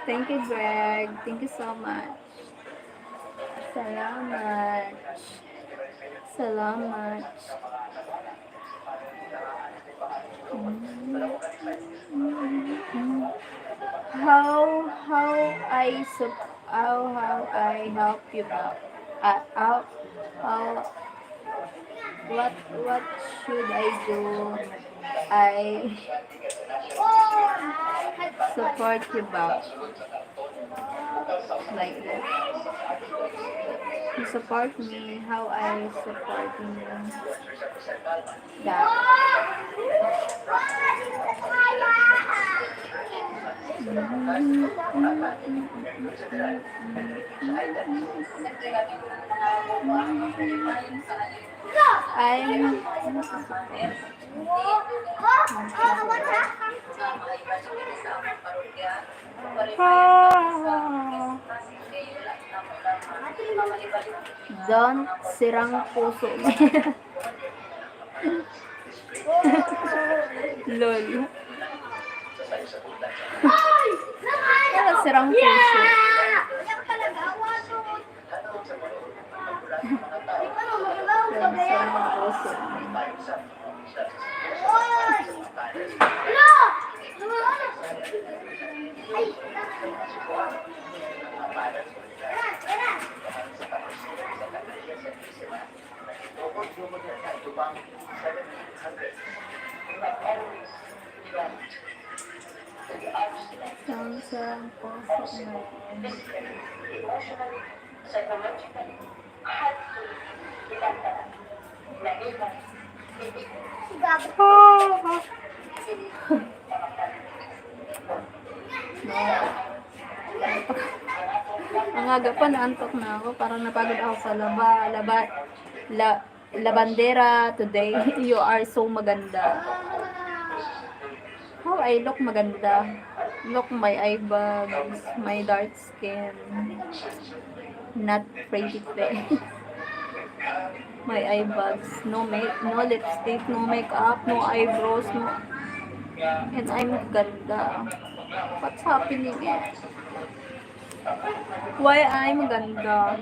Speaker 1: Thank you, Greg. Thank you so much. Salamat. Salamat. How how I help you out? How what should I do? I support you back like that. You support me. How I support you back. I'm Don't sirang puso. Lol. Don't sirang puso. Don't sirang puso. Don't sirang puso na.
Speaker 5: Emotionally, psychologically, healthfully, mentally, mentally,
Speaker 1: Ang aga pa, naantok na ako. Parang napagod ako sa labandera today. You are so maganda. How I look maganda. Look my eye bags, my dark skin. Not pretty face. My eye bags, no lipstick, no makeup, no eyebrows, no. And I'm ganda. What's happening? Why I'm ganda?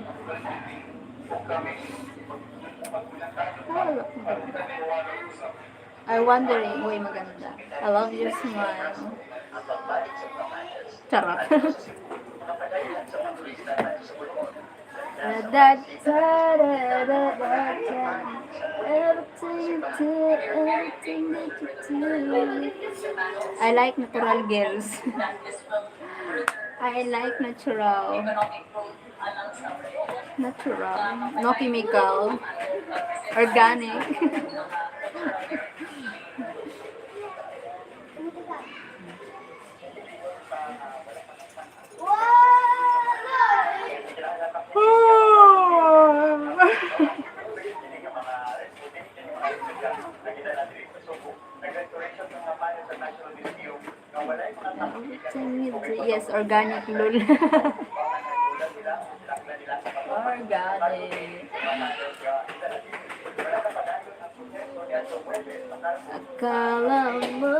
Speaker 1: I'm wondering why maganda. I love your smile. Charot. Everything that you do. I like natural girls. I like natural. Natural. No chemical. Organic. Yes, organic lul. Organic. Akala mo.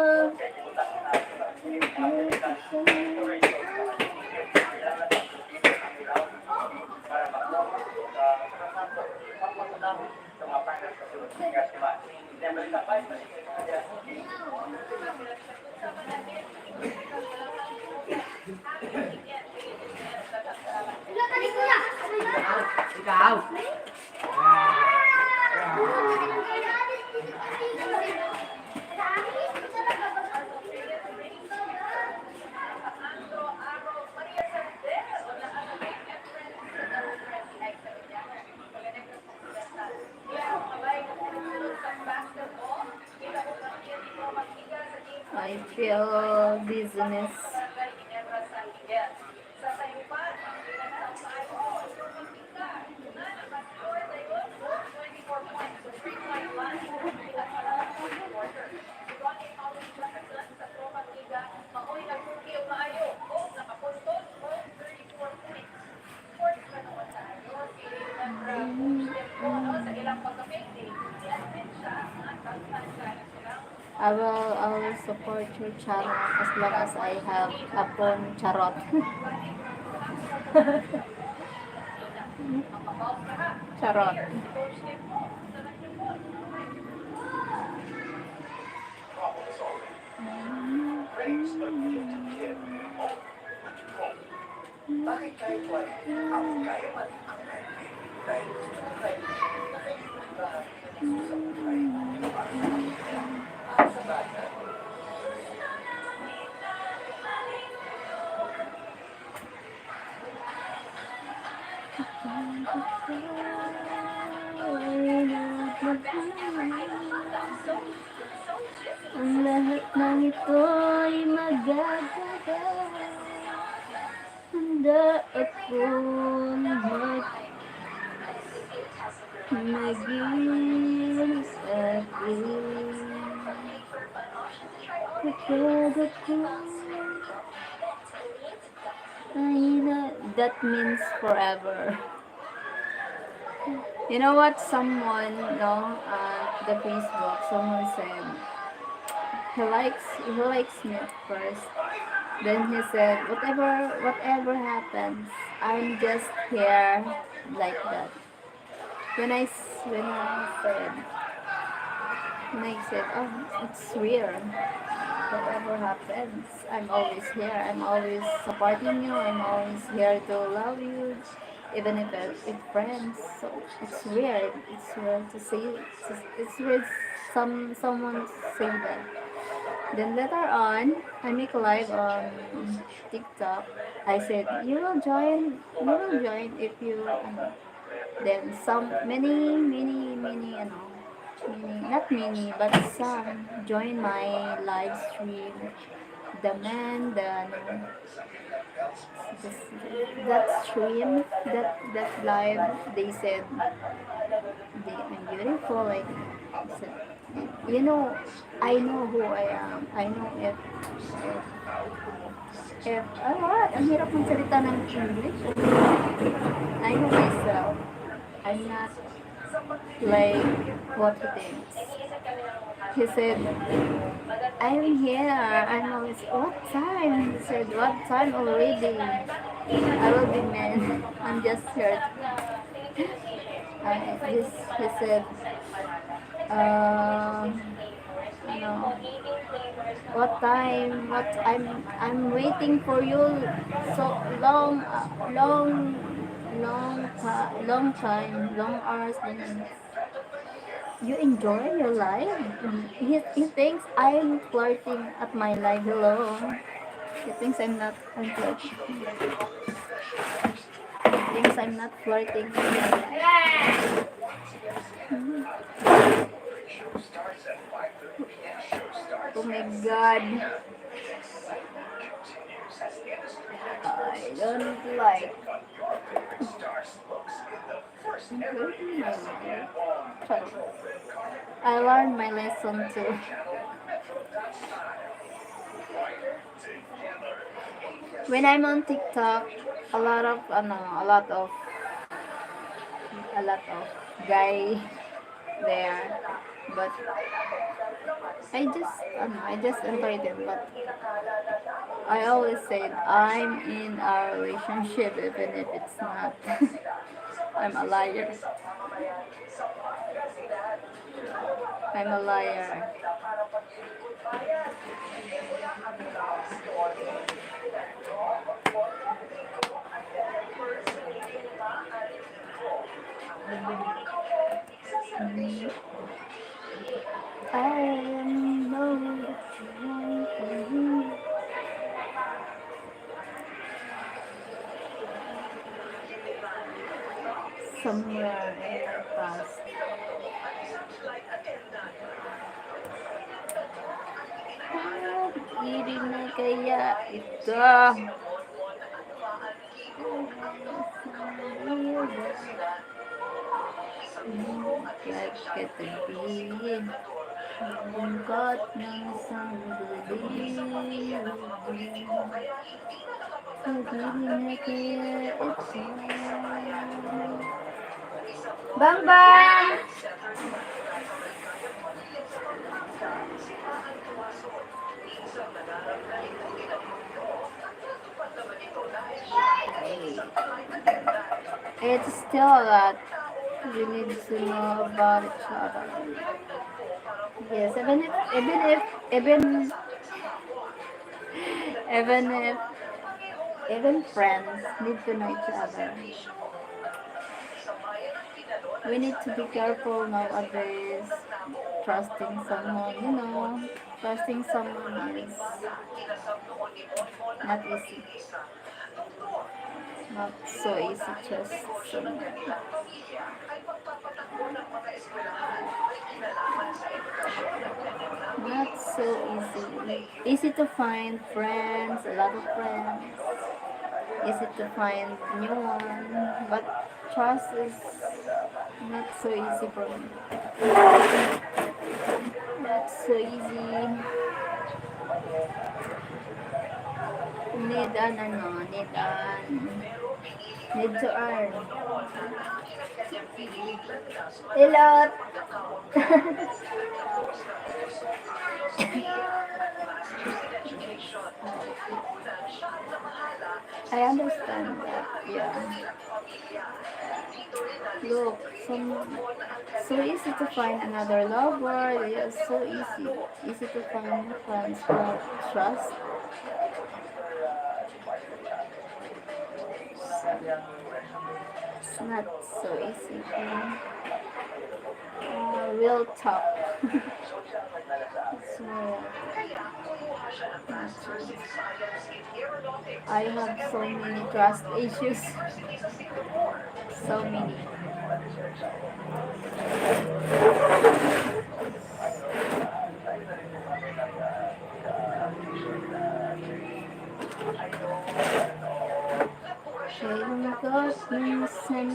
Speaker 3: Ikaw.
Speaker 1: I feel dizziness. I will always support your channel as long as I have a phone charot. Charot.
Speaker 4: Problem solving. Raise a gifted kid. Oh, oh. Bakit kahit wala, ako kaya mag-angay? Dahil gusto ko tayo nakikita sa buhay. Sa bata.
Speaker 1: Ang lahat ng ito'y magagawa. Handa akong maging sa akin. Kapag ako that means forever. You know what? Someone, no, the Facebook, someone said he likes me at first. Then he said, whatever happens, I'm just here like that. When I said, oh, it's weird. Whatever happens, I'm always here. I'm always supporting you. I'm always here to love you, even if it's friends. So it's weird. It's weird to say. It's weird. Someone say that. Then later on, I make a live on TikTok. I said, you will join. You will join if you. Then many, not many, but some join my live stream. The man, this, that stream, that live, they said, I'm beautiful. Like, said, you know, I know who I am. I know what? Ang hirap magsalita ng English. I know myself. I'm not like what he thinks. He said, I'm here. I'm always, what time? He said, what time already? I will be man. I'm just here. He said, ano, what time? I'm waiting for you so long time, long hours. You enjoy your life? He thinks I'm flirting at my life. Hello. He thinks I'm flirting. He thinks I'm not flirting. Oh my god. I don't like. I learned my lesson too. When I'm on TikTok, a lot of guy there, but I just enjoyed it. But I always said I'm in a relationship, even if it's not. I'm a liar. I'm a liar. I know that you want me. Somewhere in the past. Hindi na kaya ito. Katabi, lungkot ng isang gabi. Hindi na kaya ito. Bang! It's still a lot. We need to know about each other. Yes, even even if even friends need to know each other. We need to be careful nowadays. Trusting someone, trusting someone is not easy. Not so easy to trust someone. Not so easy. Easy to find friends, a lot of friends. Easy to find new one, but trust is not so easy for me. Not so easy. Need to earn. A lot. I understand that. Yeah. Look, so easy to find another lover. Yeah, so easy. Easy to find friends, but trust. It's not so easy. Real talk. It's real. I have so many trust issues. So many. Kailan ka minsan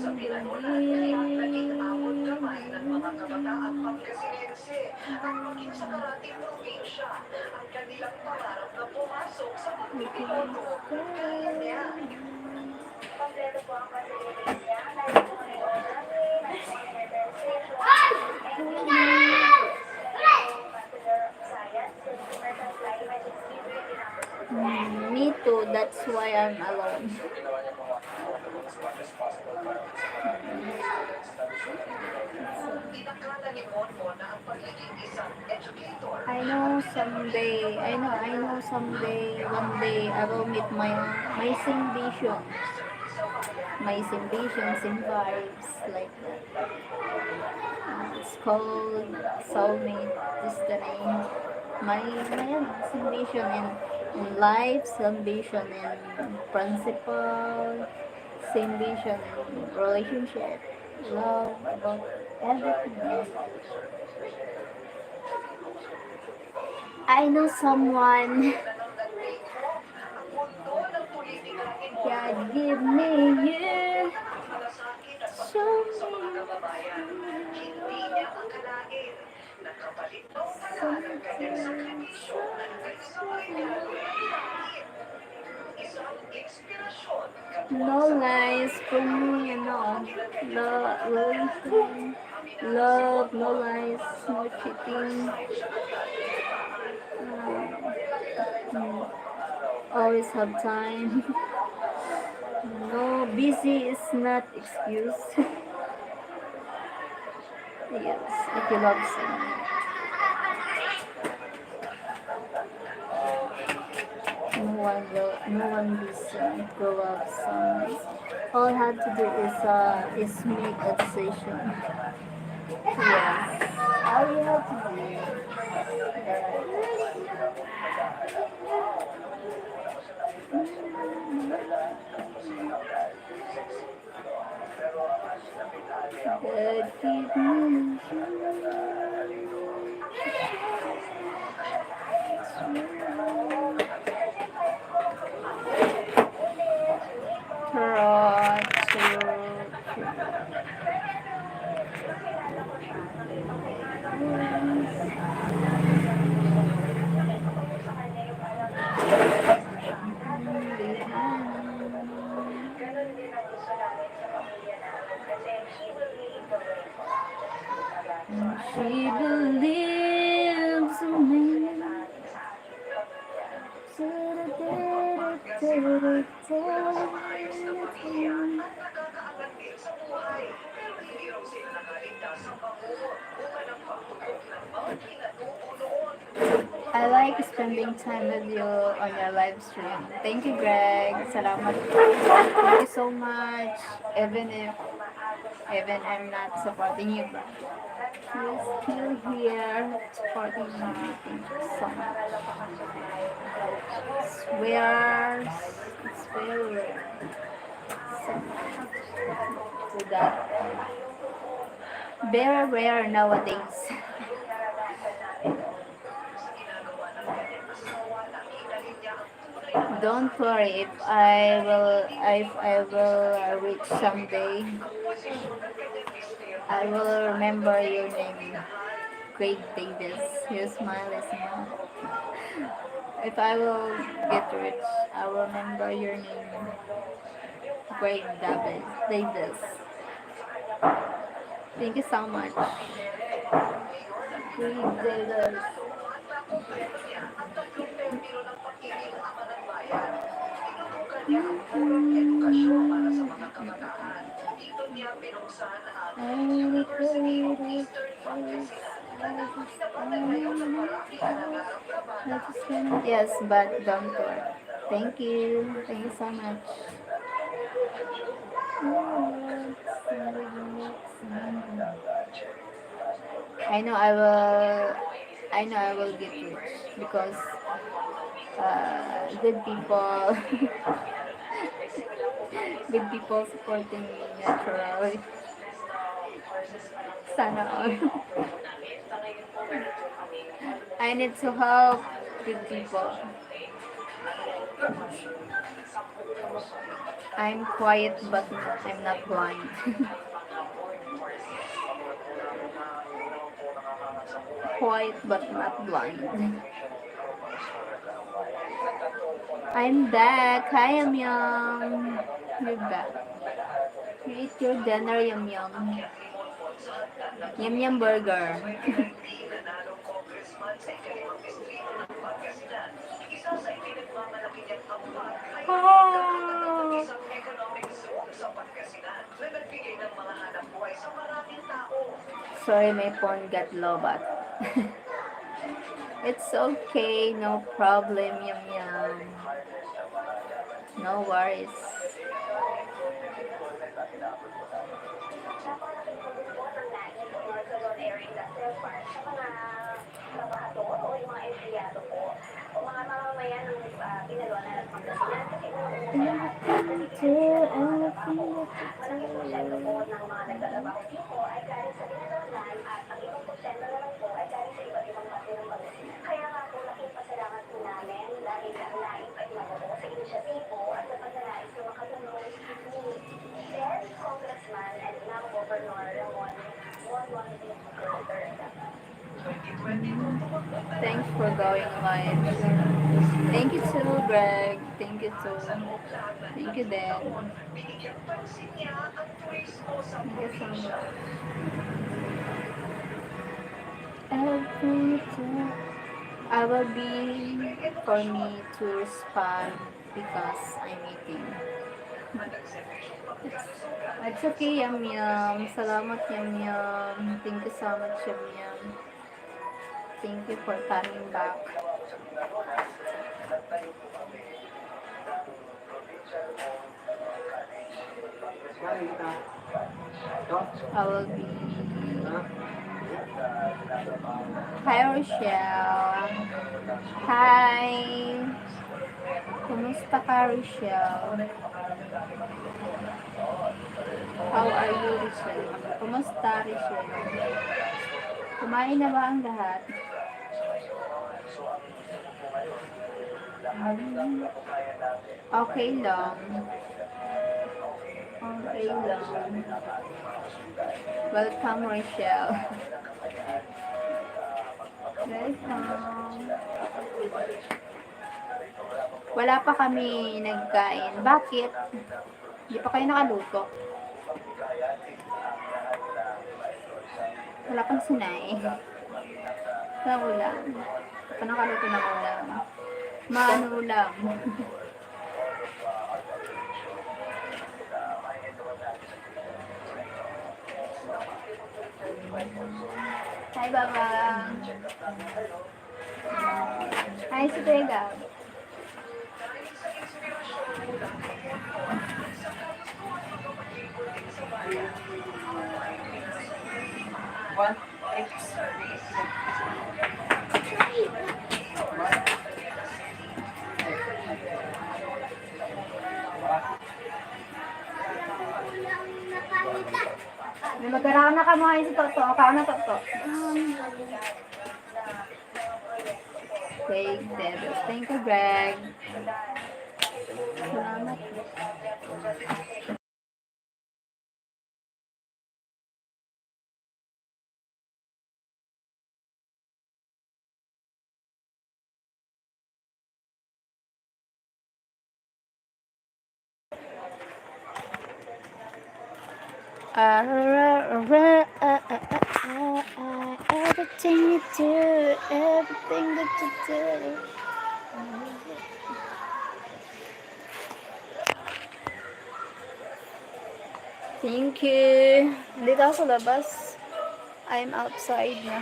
Speaker 1: me too, that's why I'm alone. I know someday, one day I will meet my same vision. My same vision, same vibes, like that. It's called soulmate, destiny. Same vision in life, same vision in principle, same vision in relationship, love, about everything. I know someone. God give me you. Show me no lies for me, love, no lies, no cheating. Always have time. No, busy is not excuse. Yes, if you love someone. No one listen to love someone. All I have to do is make a decision. Yes, all you have to do. God give me
Speaker 5: Ganon din ang gusto namin sa pamilya namin kasi she will really believe us.
Speaker 1: She believes in me. I like spending time with you on your live stream. Thank you, Greg. Salamat. Thank you so much. Even I'm not supporting you, but you're still here supporting me. Thank you so much. It's very rare. So to that. Very rare nowadays. Don't worry if I will reach someday. I will remember your name. Craig Davis. Your smile is mine. If I will get rich, I will remember your name. Craig Davis. Thank you so much. Craig Davis. Yes, but don't worry. Thank you. Thank you so much. I know I will. I know I will get rich because good people, good people supporting me naturally. Sana all. I need to help good people. I'm quiet but I'm not blind. Quiet but not blind. I'm back. Hi, Yum Yum. You're back. You eat your dinner, Yum Yum. Yum Yum burger. Oh. Sorry, my phone got low, but it's okay. No problem, Yum Yum. No worries. Thanks for going live. Thank you too, Greg. Thank you too. Thank you, Dan. Thank you so much. Every time I will be for me to respond because I'm eating. It's okay, Yum Yum. Salamat, Yum Yum. Thank you so much, Yum Yum. Thank you for coming back. I will be. Hi, Rochelle. Hi. Kumusta ka, Rochelle? How are you, Rochelle? Kumusta, Rochelle? Kumain na ba ang lahat? Okay lang. Okay lang. Welcome, Rochelle. Welcome. Wala pa kami nagkain. Bakit? Hindi pa kayo nakaluto. Wala pang sinaing. Walang ulam. Pa nakaluto ng ulam. Maano ulam. Hi, Babang. Hi, si Kuya Gab. May magkarakan na kamuhay si Toto. Kao na Toto. Greg, Debs. Thank you, Greg. Salamat. Everything you do, everything that you do. Thank you. Dito ako sa labas. I'm outside na.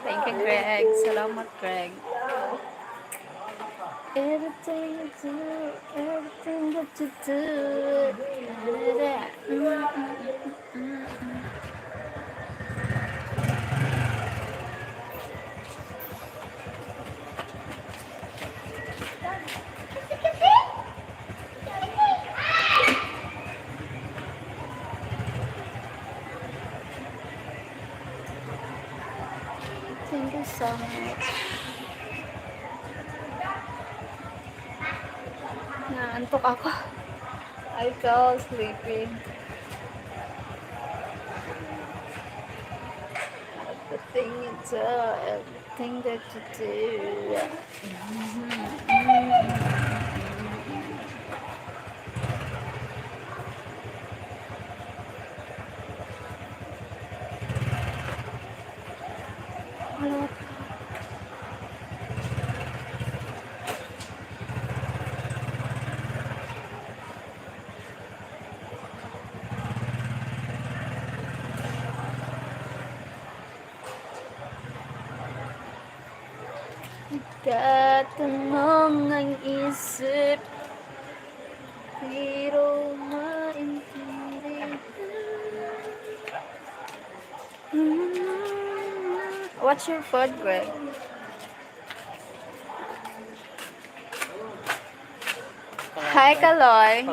Speaker 1: Thank you, Greg. Salamat, Greg. Everything you do, everything that you do. Thank you so much. Naantok ako. I fell sleepy. Everything you do, everything that you do. Hello. Tatanong ang isip, pero maintindihan. What's your food, Greg? Hi, Kaloy.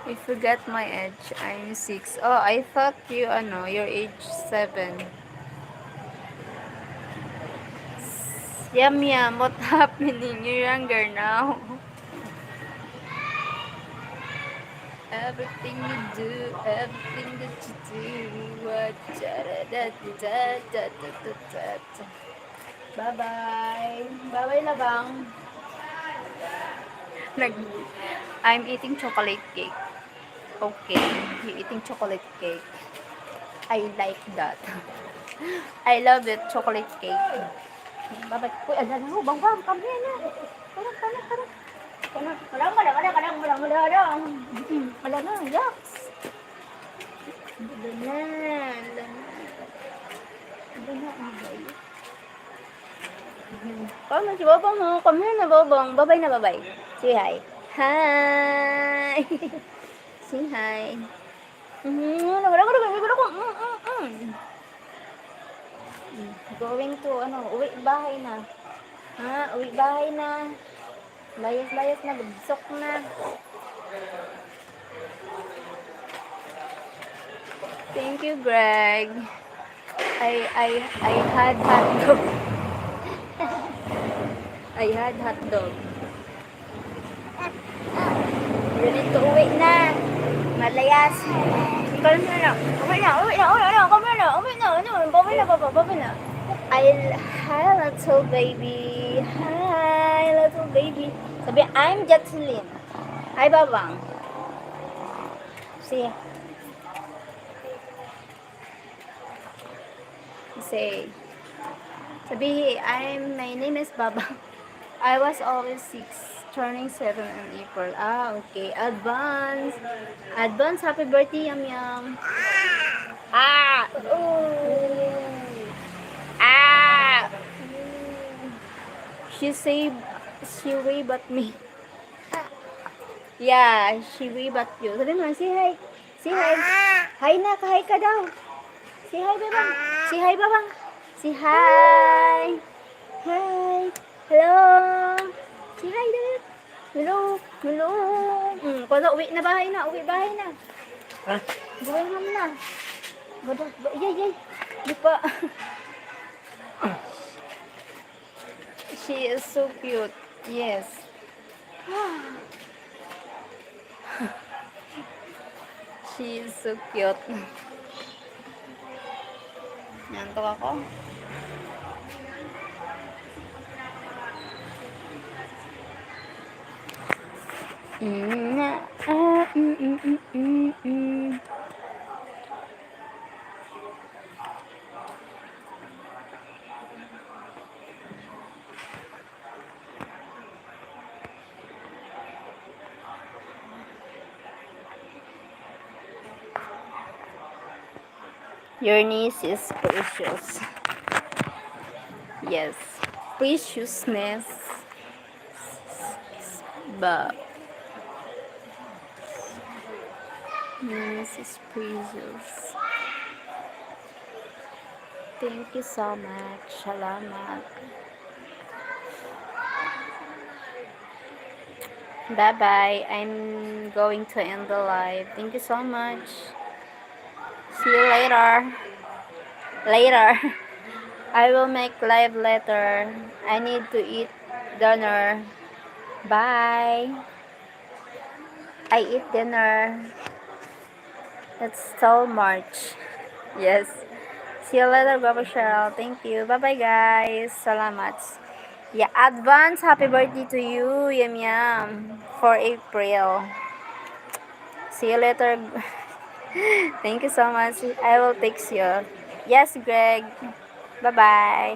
Speaker 1: I forgot my age. I'm 6. Oh, I thought you're age 7. Yum yum, what happening? You're younger now. Everything you do, everything that you do, what Bye-bye. Bye-bye, Labang. I'm eating chocolate cake. Okay, you're eating chocolate cake. I like that. I love it, chocolate cake. Bye-bye. Uy, alam mo, bang, come here na. Kadang. Kadang. Wala na, yucks. Wala na. Come na si Babang, oh. Come here na, Babang. Babay na, babay. Say hi. Hi. Say hi. Going to, uwi bahay na. Uwi bahay na. Layas na, bugsok na. Thank you, Greg. I had hot dog. I had hot dog. Ready to uwi na. Malayas. Uwi na. Babay na. Hi, little baby. Hi, little baby. Sabi, I'm Jacqueline. Hi, Babang. See, say, sabi, my name is Babang. I was always 6, turning 7 in April. Ah, okay. Advance, happy birthday, Yum Yum. Ah! Ooh. Ah! She saved, she waved at me. Yeah, she waved at you. Sabi mo, say hi. Say hi. Hi na, hi ka daw. Say hi, babang. Say hi, babang. Say hi. Hi. Hello. Say hi, dad. Hello. Hello. Kung uwi na bahay na, uwi bahay na.
Speaker 3: Ha?
Speaker 1: Buhay mo na. Yay, yay. Di pa. She is so cute. Yes. She is so cute. Nantok ako. Your niece is precious. Yes. Preciousness. But niece is precious. Thank you so much. Salamat. Bye-bye. I'm going to end the live. Thank you so much. See you later. Later. I will make live later. I need to eat dinner. Bye. I eat dinner. It's so much. Yes. See you later, Baba Cheryl. Thank you. Bye-bye, guys. Salamat. Yeah, advance happy birthday to you, Yum Yum, for April. See you later. Thank you so much. I will text you. Yes, Greg. Bye-bye.